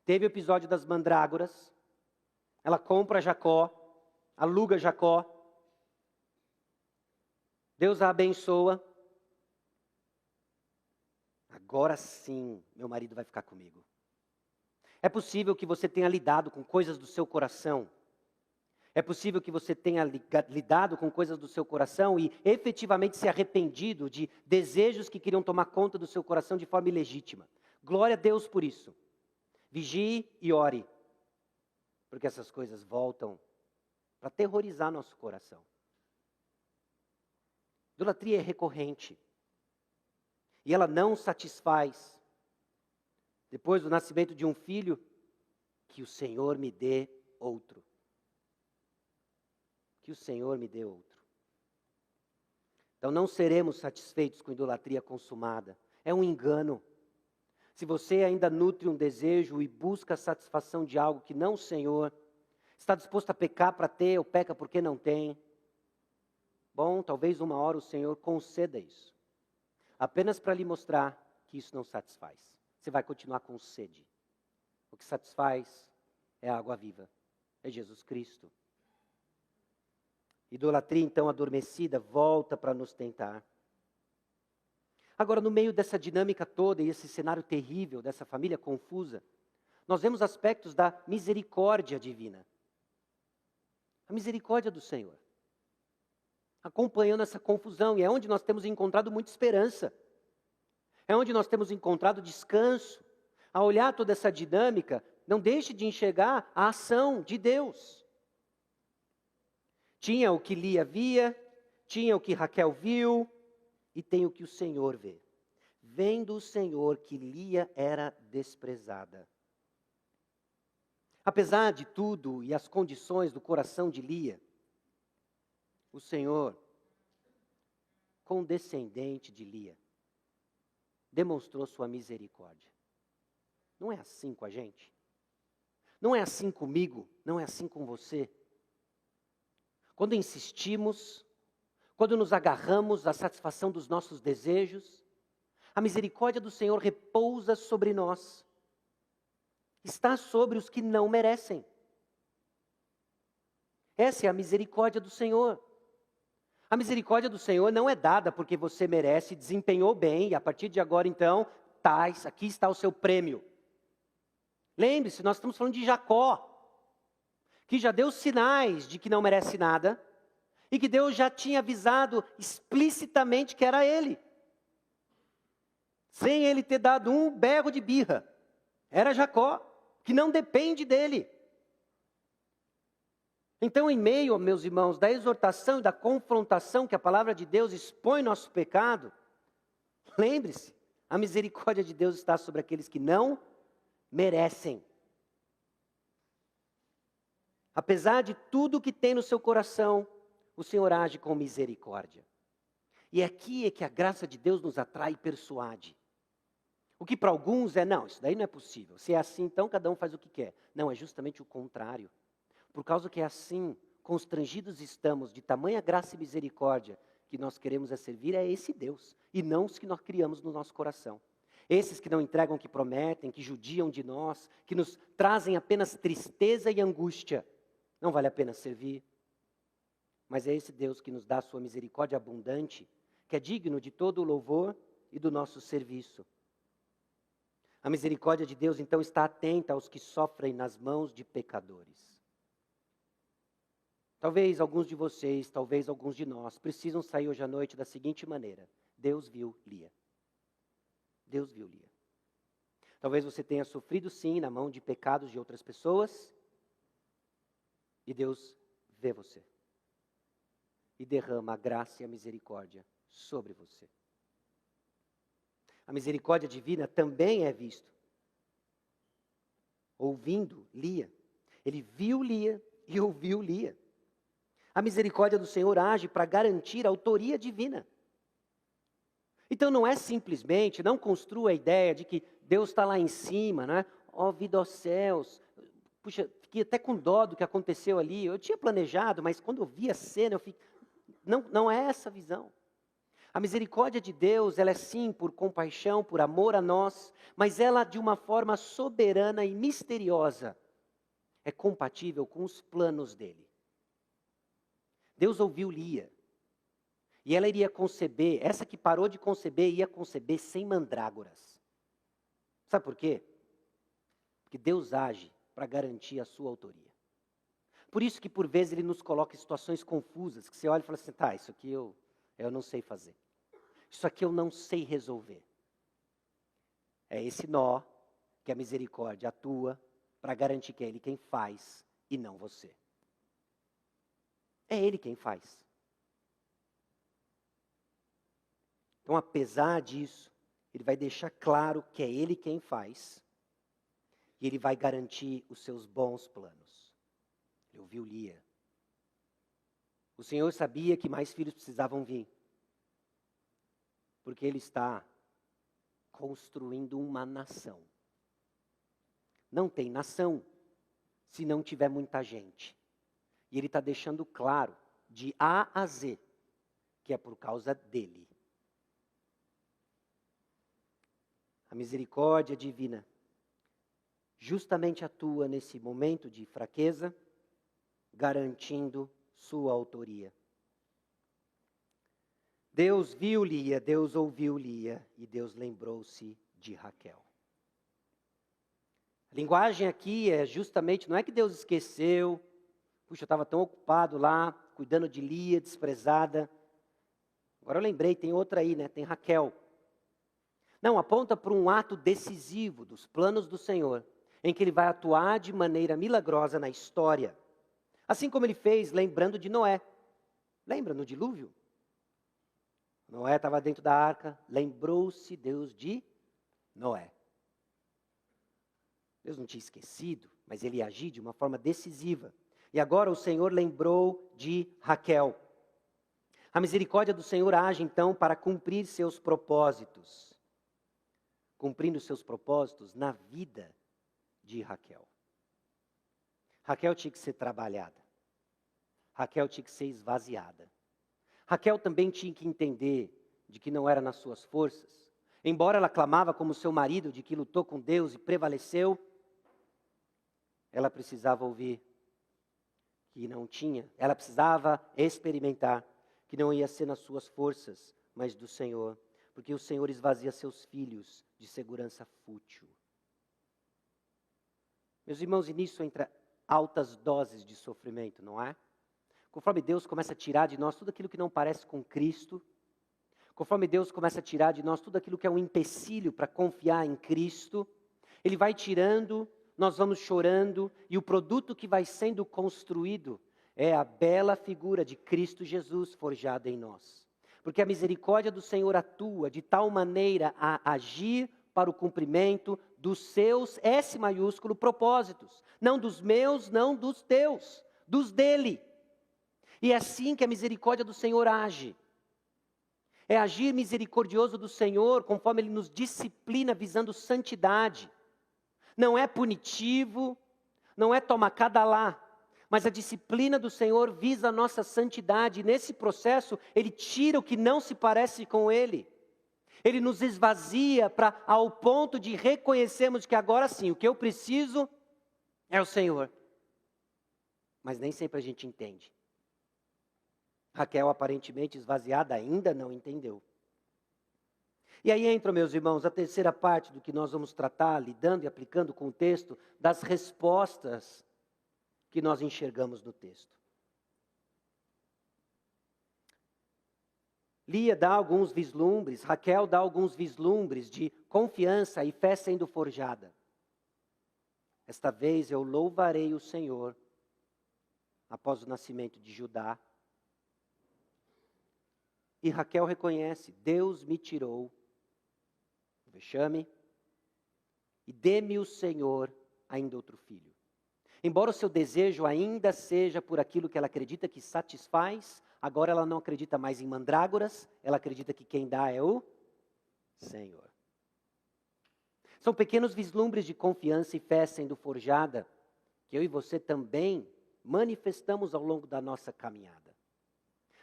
teve o episódio das mandrágoras, ela compra Jacó, aluga Jacó, Deus a abençoa. Agora sim, meu marido vai ficar comigo. É possível que você tenha lidado com coisas do seu coração. É possível que você tenha lidado com coisas do seu coração e efetivamente se arrependido de desejos que queriam tomar conta do seu coração de forma ilegítima. Glória a Deus por isso. Vigie e ore, porque essas coisas voltam para aterrorizar nosso coração. Idolatria é recorrente. E ela não satisfaz. Depois do nascimento de um filho, que o Senhor me dê outro. Que o Senhor me dê outro. Então não seremos satisfeitos com idolatria consumada. É um engano. Se você ainda nutre um desejo e busca a satisfação de algo que não o Senhor, está disposto a pecar para ter ou peca porque não tem, bom, talvez uma hora o Senhor conceda isso. Apenas para lhe mostrar que isso não satisfaz. Você vai continuar com sede. O que satisfaz é a água viva, é Jesus Cristo. Idolatria, então, adormecida, volta para nos tentar. Agora, no meio dessa dinâmica toda e esse cenário terrível, dessa família confusa, nós vemos aspectos da misericórdia divina. A misericórdia do Senhor. Acompanhando essa confusão, e é onde nós temos encontrado muita esperança. É onde nós temos encontrado descanso. A olhar toda essa dinâmica, não deixe de enxergar a ação de Deus. Tinha o que Lia via, tinha o que Raquel viu, e tem o que o Senhor vê. Vendo o Senhor que Lia era desprezada. Apesar de tudo e as condições do coração de Lia, o Senhor, condescendente de Lia, demonstrou sua misericórdia. Não é assim com a gente? Não é assim comigo? Não é assim com você? Quando insistimos, quando nos agarramos à satisfação dos nossos desejos, a misericórdia do Senhor repousa sobre nós. Está sobre os que não merecem. Essa é a misericórdia do Senhor. A misericórdia do Senhor não é dada porque você merece, desempenhou bem, e a partir de agora, então, aqui está o seu prêmio. Lembre-se, nós estamos falando de Jacó, que já deu sinais de que não merece nada, e que Deus já tinha avisado explicitamente que era ele. Sem ele ter dado um berro de birra. Era Jacó, que não depende dele. Então, em meio, meus irmãos, da exortação e da confrontação que a palavra de Deus expõe nosso pecado, lembre-se, a misericórdia de Deus está sobre aqueles que não merecem. Apesar de tudo que tem no seu coração, o Senhor age com misericórdia. E aqui é que a graça de Deus nos atrai e persuade. O que para alguns não, isso daí não é possível. Se é assim, então cada um faz o que quer. Não, é justamente o contrário. Por causa que é assim, constrangidos estamos de tamanha graça e misericórdia, que nós queremos servir a esse Deus, e não os que nós criamos no nosso coração. Esses que não entregam o que prometem, que judiam de nós, que nos trazem apenas tristeza e angústia. Não vale a pena servir. Mas é esse Deus que nos dá a sua misericórdia abundante, que é digno de todo o louvor e do nosso serviço. A misericórdia de Deus, então, está atenta aos que sofrem nas mãos de pecadores. Talvez alguns de vocês, talvez alguns de nós, precisam sair hoje à noite da seguinte maneira: Deus viu Lia. Deus viu Lia. Talvez você tenha sofrido sim na mão de pecados de outras pessoas, e Deus vê você. E derrama a graça e a misericórdia sobre você. A misericórdia divina também é visto. Ouvindo Lia. Ele viu Lia e ouviu Lia. A misericórdia do Senhor age para garantir a autoria divina. Então não é simplesmente, não construa a ideia de que Deus está lá em cima, né? Ó vida aos céus. Puxa, fiquei até com dó do que aconteceu ali. Eu tinha planejado, mas quando eu vi a cena, eu fiquei... Não é essa a visão. A misericórdia de Deus, ela é sim por compaixão, por amor a nós, mas ela de uma forma soberana e misteriosa é compatível com os planos dele. Deus ouviu Lia, e ela iria conceber, essa que parou de conceber, ia conceber sem mandrágoras. Sabe por quê? Porque Deus age para garantir a sua autoria. Por isso que por vezes ele nos coloca em situações confusas, que você olha e fala assim, tá, isso aqui eu não sei fazer. Isso aqui eu não sei resolver. É esse nó que a misericórdia atua para garantir que é Ele quem faz e não você. É Ele quem faz. Então, apesar disso, Ele vai deixar claro que é Ele quem faz e Ele vai garantir os seus bons planos. Ele ouviu Lia. O Senhor sabia que mais filhos precisavam vir. Porque Ele está construindo uma nação. Não tem nação se não tiver muita gente. E Ele está deixando claro, de A a Z, que é por causa dEle. A misericórdia divina justamente atua nesse momento de fraqueza, garantindo sua autoria. Deus viu Lia, Deus ouviu Lia e Deus lembrou-se de Raquel. A linguagem aqui é justamente, não é que Deus esqueceu, puxa, eu estava tão ocupado lá, cuidando de Lia, desprezada. Agora eu lembrei, tem outra aí, né? Tem Raquel. Não, aponta para um ato decisivo dos planos do Senhor, em que Ele vai atuar de maneira milagrosa na história. Assim como Ele fez, lembrando de Noé. Lembra no dilúvio? Noé estava dentro da arca, lembrou-se Deus de Noé. Deus não tinha esquecido, mas Ele ia agir de uma forma decisiva. E agora o Senhor lembrou de Raquel. A misericórdia do Senhor age então para cumprir seus propósitos. Cumprindo seus propósitos na vida de Raquel. Raquel tinha que ser trabalhada. Raquel tinha que ser esvaziada. Raquel também tinha que entender de que não era nas suas forças. Embora ela clamava como seu marido, de que lutou com Deus e prevaleceu, ela precisava ouvir que não tinha. Ela precisava experimentar que não ia ser nas suas forças, mas do Senhor. Porque o Senhor esvazia seus filhos de segurança fútil. Meus irmãos, e nisso entra altas doses de sofrimento, não é? Conforme Deus começa a tirar de nós tudo aquilo que não parece com Cristo, conforme Deus começa a tirar de nós tudo aquilo que é um empecilho para confiar em Cristo, Ele vai tirando, nós vamos chorando, e o produto que vai sendo construído é a bela figura de Cristo Jesus forjada em nós. Porque a misericórdia do Senhor atua de tal maneira a agir para o cumprimento dos seus, S maiúsculo, propósitos. Não dos meus, não dos teus, dos dele. E é assim que a misericórdia do Senhor age. É agir misericordioso do Senhor, conforme Ele nos disciplina, visando santidade. Não é punitivo, não é toma cada lá, mas a disciplina do Senhor visa a nossa santidade. E nesse processo, Ele tira o que não se parece com Ele. Ele nos esvazia ao ponto de reconhecermos que agora sim, o que eu preciso é o Senhor. Mas nem sempre a gente entende. Raquel, aparentemente esvaziada, ainda não entendeu. E aí entra, meus irmãos, a terceira parte do que nós vamos tratar, lidando e aplicando com o texto, das respostas que nós enxergamos no texto. Lia dá alguns vislumbres, Raquel dá alguns vislumbres de confiança e fé sendo forjada. Esta vez eu louvarei o Senhor, após o nascimento de Judá. E Raquel reconhece, Deus me tirou o vexame e dê-me o Senhor ainda outro filho. Embora o seu desejo ainda seja por aquilo que ela acredita que satisfaz, agora ela não acredita mais em mandrágoras, ela acredita que quem dá é o Senhor. São pequenos vislumbres de confiança e fé sendo forjada, que eu e você também manifestamos ao longo da nossa caminhada.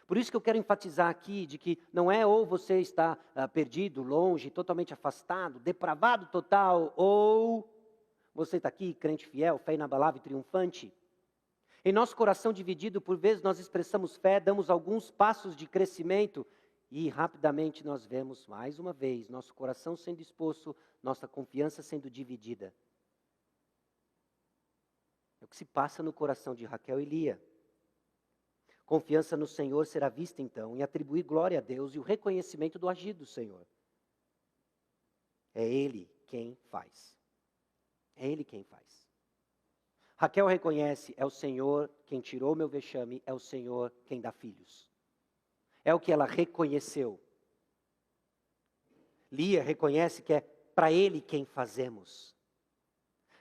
Por isso que eu quero enfatizar aqui de que não é ou você está perdido, longe, totalmente afastado, depravado total, ou você está aqui, crente fiel, fé inabalável e triunfante. Em nosso coração dividido, por vezes nós expressamos fé, damos alguns passos de crescimento e rapidamente nós vemos, mais uma vez, nosso coração sendo exposto, nossa confiança sendo dividida. É o que se passa no coração de Raquel e Lia. Confiança no Senhor será vista então em atribuir glória a Deus e o reconhecimento do agir do Senhor. É Ele quem faz. É Ele quem faz. Raquel reconhece, é o Senhor quem tirou meu vexame, é o Senhor quem dá filhos. É o que ela reconheceu. Lia reconhece que é para Ele quem fazemos.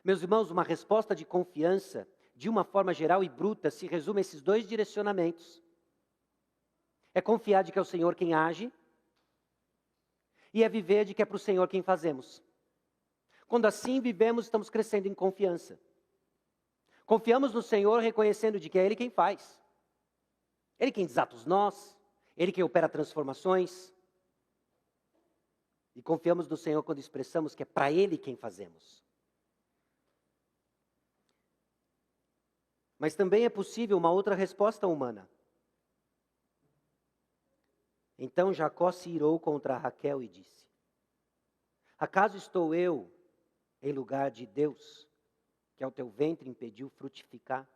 Meus irmãos, uma resposta de confiança, de uma forma geral e bruta, se resume a esses dois direcionamentos. É confiar de que é o Senhor quem age, e é viver de que é para o Senhor quem fazemos. Quando assim vivemos, estamos crescendo em confiança. Confiamos no Senhor reconhecendo de que é Ele quem faz. Ele quem desata os nós, Ele quem opera transformações. E confiamos no Senhor quando expressamos que é para Ele quem fazemos. Mas também é possível uma outra resposta humana. Então Jacó se irou contra Raquel e disse: acaso estou eu em lugar de Deus, que ao teu ventre impediu frutificar?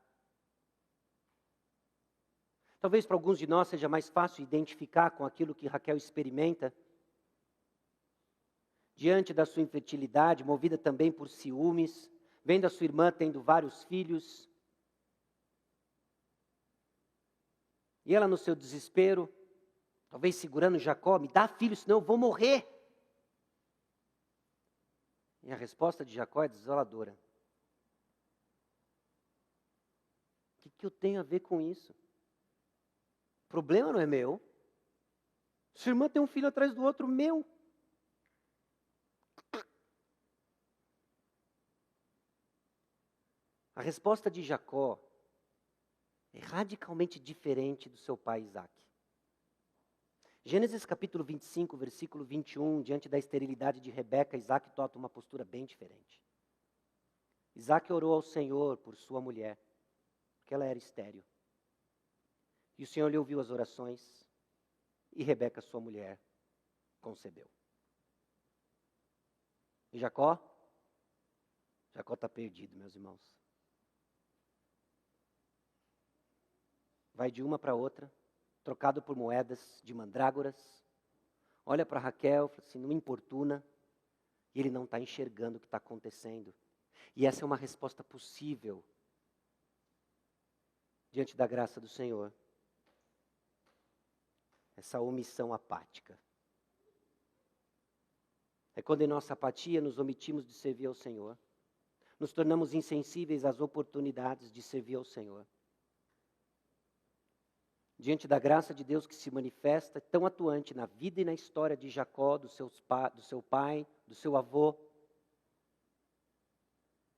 Talvez para alguns de nós seja mais fácil identificar com aquilo que Raquel experimenta. Diante da sua infertilidade, movida também por ciúmes, vendo a sua irmã tendo vários filhos. E ela no seu desespero, talvez segurando Jacó, me dá filho, senão eu vou morrer. E a resposta de Jacó é desoladora. O que eu tenho a ver com isso? O problema não é meu. Sua irmã tem um filho atrás do outro, meu. A resposta de Jacó é radicalmente diferente do seu pai Isaac. Gênesis capítulo 25, versículo 21, diante da esterilidade de Rebeca, Isaac toma uma postura bem diferente. Isaac orou ao Senhor por sua mulher, porque ela era estéril. E o Senhor lhe ouviu as orações, e Rebeca, sua mulher, concebeu. E Jacó está perdido, meus irmãos. Vai de uma para outra, trocado por moedas de mandrágoras. Olha para Raquel, fala assim, não me importuna. E ele não está enxergando o que está acontecendo. E essa é uma resposta possível diante da graça do Senhor. Essa omissão apática. É quando em nossa apatia nos omitimos de servir ao Senhor. Nos tornamos insensíveis às oportunidades de servir ao Senhor. Diante da graça de Deus que se manifesta tão atuante na vida e na história de Jacó, do seu pai, do seu avô.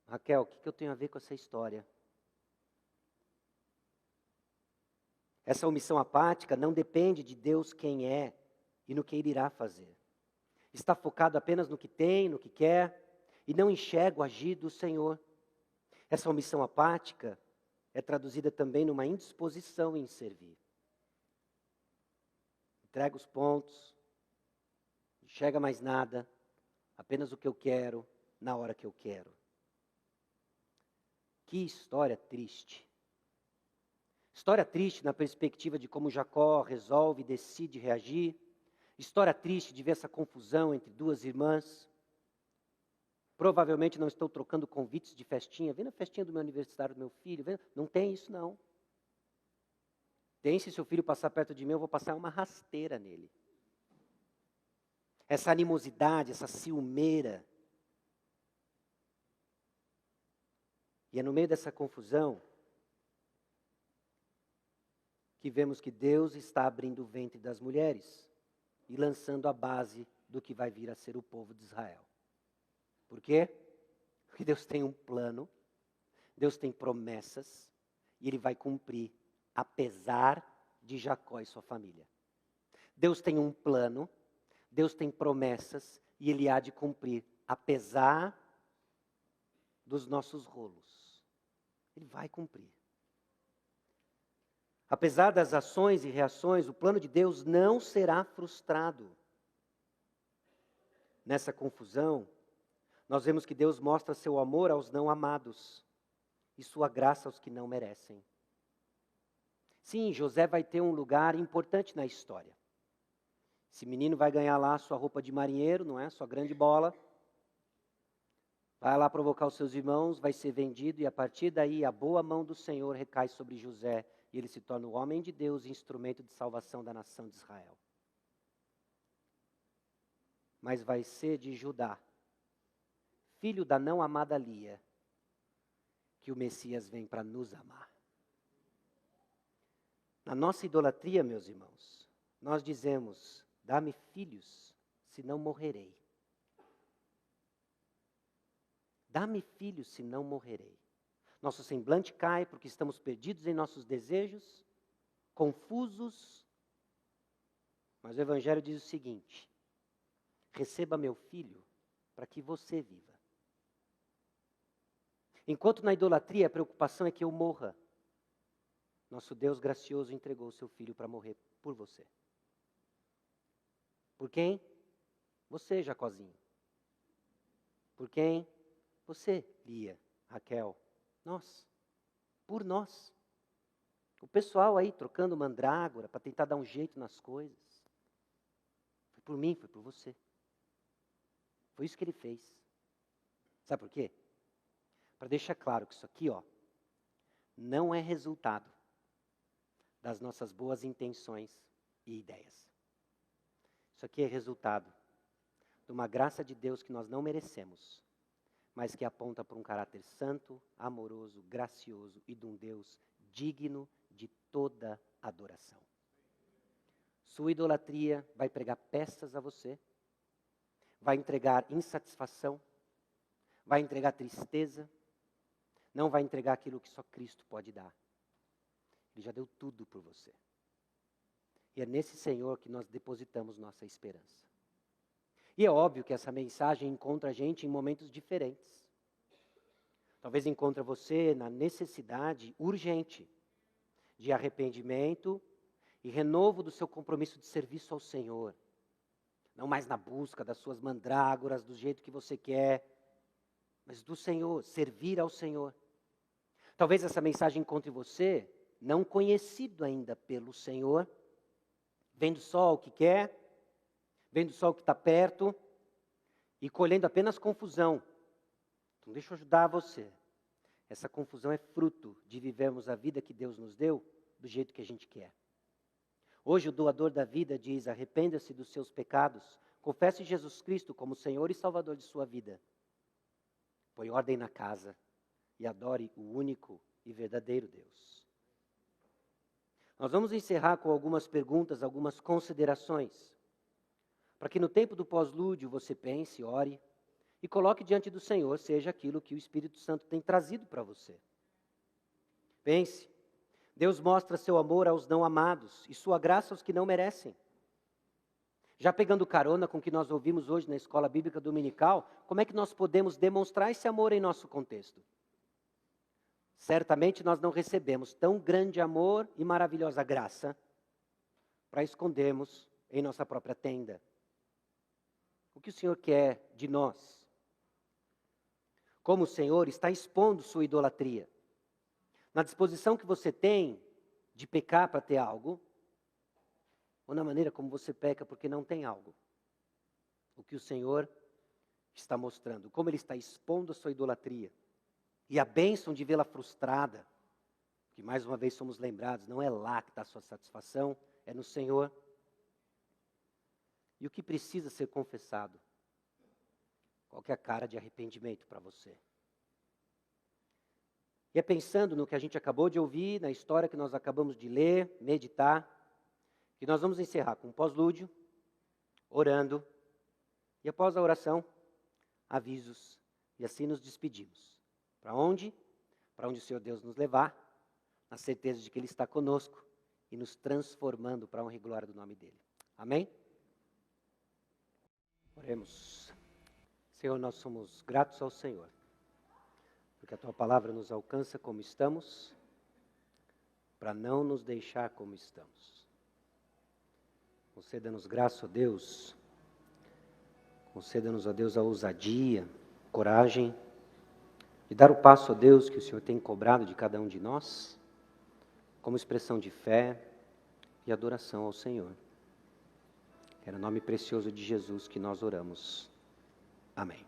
Raquel, o que eu tenho a ver com essa história? Essa omissão apática não depende de Deus quem é e no que Ele irá fazer. Está focado apenas no que tem, no que quer, e não enxerga o agir do Senhor. Essa omissão apática é traduzida também numa indisposição em servir. Entrega os pontos, não enxerga mais nada, apenas o que eu quero, na hora que eu quero. Que história triste. História triste na perspectiva de como Jacó resolve e decide reagir. História triste de ver essa confusão entre duas irmãs. Provavelmente não estou trocando convites de festinha. Vem na festinha do meu aniversário do meu filho. Vem. Não tem isso, não. Tem, se seu filho passar perto de mim, eu vou passar uma rasteira nele. Essa animosidade, essa ciumeira. E é no meio dessa confusão que vemos que Deus está abrindo o ventre das mulheres e lançando a base do que vai vir a ser o povo de Israel. Por quê? Porque Deus tem um plano, Deus tem promessas, e Ele vai cumprir, apesar de Jacó e sua família. Deus tem um plano, Deus tem promessas, e Ele há de cumprir, apesar dos nossos rolos. Ele vai cumprir. Apesar das ações e reações, o plano de Deus não será frustrado. Nessa confusão, nós vemos que Deus mostra seu amor aos não amados e sua graça aos que não merecem. Sim, José vai ter um lugar importante na história. Esse menino vai ganhar lá sua roupa de marinheiro, não é? Sua grande bola. Vai lá provocar os seus irmãos, vai ser vendido e a partir daí a boa mão do Senhor recai sobre José e ele se torna o homem de Deus e instrumento de salvação da nação de Israel. Mas vai ser de Judá, filho da não amada Lia, que o Messias vem para nos amar. Na nossa idolatria, meus irmãos, nós dizemos, dá-me filhos, senão morrerei. Dá-me filhos, senão morrerei. Nosso semblante cai porque estamos perdidos em nossos desejos, confusos. Mas o Evangelho diz o seguinte: receba meu filho para que você viva. Enquanto na idolatria a preocupação é que eu morra, nosso Deus gracioso entregou o seu filho para morrer por você. Por quem? Você, Jacozinho. Por quem? Você, Lia, Raquel. Nós. Por nós. O pessoal aí trocando mandrágora para tentar dar um jeito nas coisas. Foi por mim, foi por você. Foi isso que ele fez. Sabe por quê? Para deixar claro que isso aqui, ó, não é resultado das nossas boas intenções e ideias. Isso aqui é resultado de uma graça de Deus que nós não merecemos, mas que aponta para um caráter santo, amoroso, gracioso e de um Deus digno de toda adoração. Sua idolatria vai pregar peças a você, vai entregar insatisfação, vai entregar tristeza, não vai entregar aquilo que só Cristo pode dar. Ele já deu tudo por você. E é nesse Senhor que nós depositamos nossa esperança. E é óbvio que essa mensagem encontra a gente em momentos diferentes. Talvez encontre você na necessidade urgente de arrependimento e renovo do seu compromisso de serviço ao Senhor. Não mais na busca das suas mandrágoras, do jeito que você quer, mas do Senhor, servir ao Senhor. Talvez essa mensagem encontre você não conhecido ainda pelo Senhor, vendo só o que quer, vendo só o que está perto e colhendo apenas confusão. Então deixa eu ajudar você. Essa confusão é fruto de vivermos a vida que Deus nos deu do jeito que a gente quer. Hoje o doador da vida diz, arrependa-se dos seus pecados, Confesse Jesus Cristo como Senhor e Salvador de sua vida. Põe ordem na casa e adore o único e verdadeiro Deus. Nós vamos encerrar com algumas perguntas, algumas considerações, para que no tempo do pós-lúdio você pense, ore e coloque diante do Senhor, seja aquilo que o Espírito Santo tem trazido para você. Pense, Deus mostra seu amor aos não amados e sua graça aos que não merecem. Já pegando carona com o que nós ouvimos hoje na escola bíblica dominical, como é que nós podemos demonstrar esse amor em nosso contexto? Certamente nós não recebemos tão grande amor e maravilhosa graça para escondermos em nossa própria tenda. O que o Senhor quer de nós? Como o Senhor está expondo sua idolatria? Na disposição que você tem de pecar para ter algo, ou na maneira como você peca porque não tem algo? O que o Senhor está mostrando, como Ele está expondo a sua idolatria. E a bênção de vê-la frustrada, que mais uma vez somos lembrados, não é lá que está a sua satisfação, é no Senhor. E o que precisa ser confessado? Qual que é a cara de arrependimento para você? E é pensando no que a gente acabou de ouvir, na história que nós acabamos de ler, meditar, que nós vamos encerrar com um pós-lúdio, orando, e após a oração, avisos, e assim nos despedimos. Para onde? Para onde o Senhor Deus nos levar, na certeza de que Ele está conosco e nos transformando para a honra e glória do nome dEle. Amém? Oremos. Senhor, nós somos gratos ao Senhor, porque a Tua palavra nos alcança como estamos, para não nos deixar como estamos. Conceda-nos graça, ó Deus. Conceda-nos, ó Deus, a ousadia, coragem, de dar o passo, ó Deus, que o Senhor tem cobrado de cada um de nós, como expressão de fé e adoração ao Senhor. É no nome precioso de Jesus que nós oramos. Amém.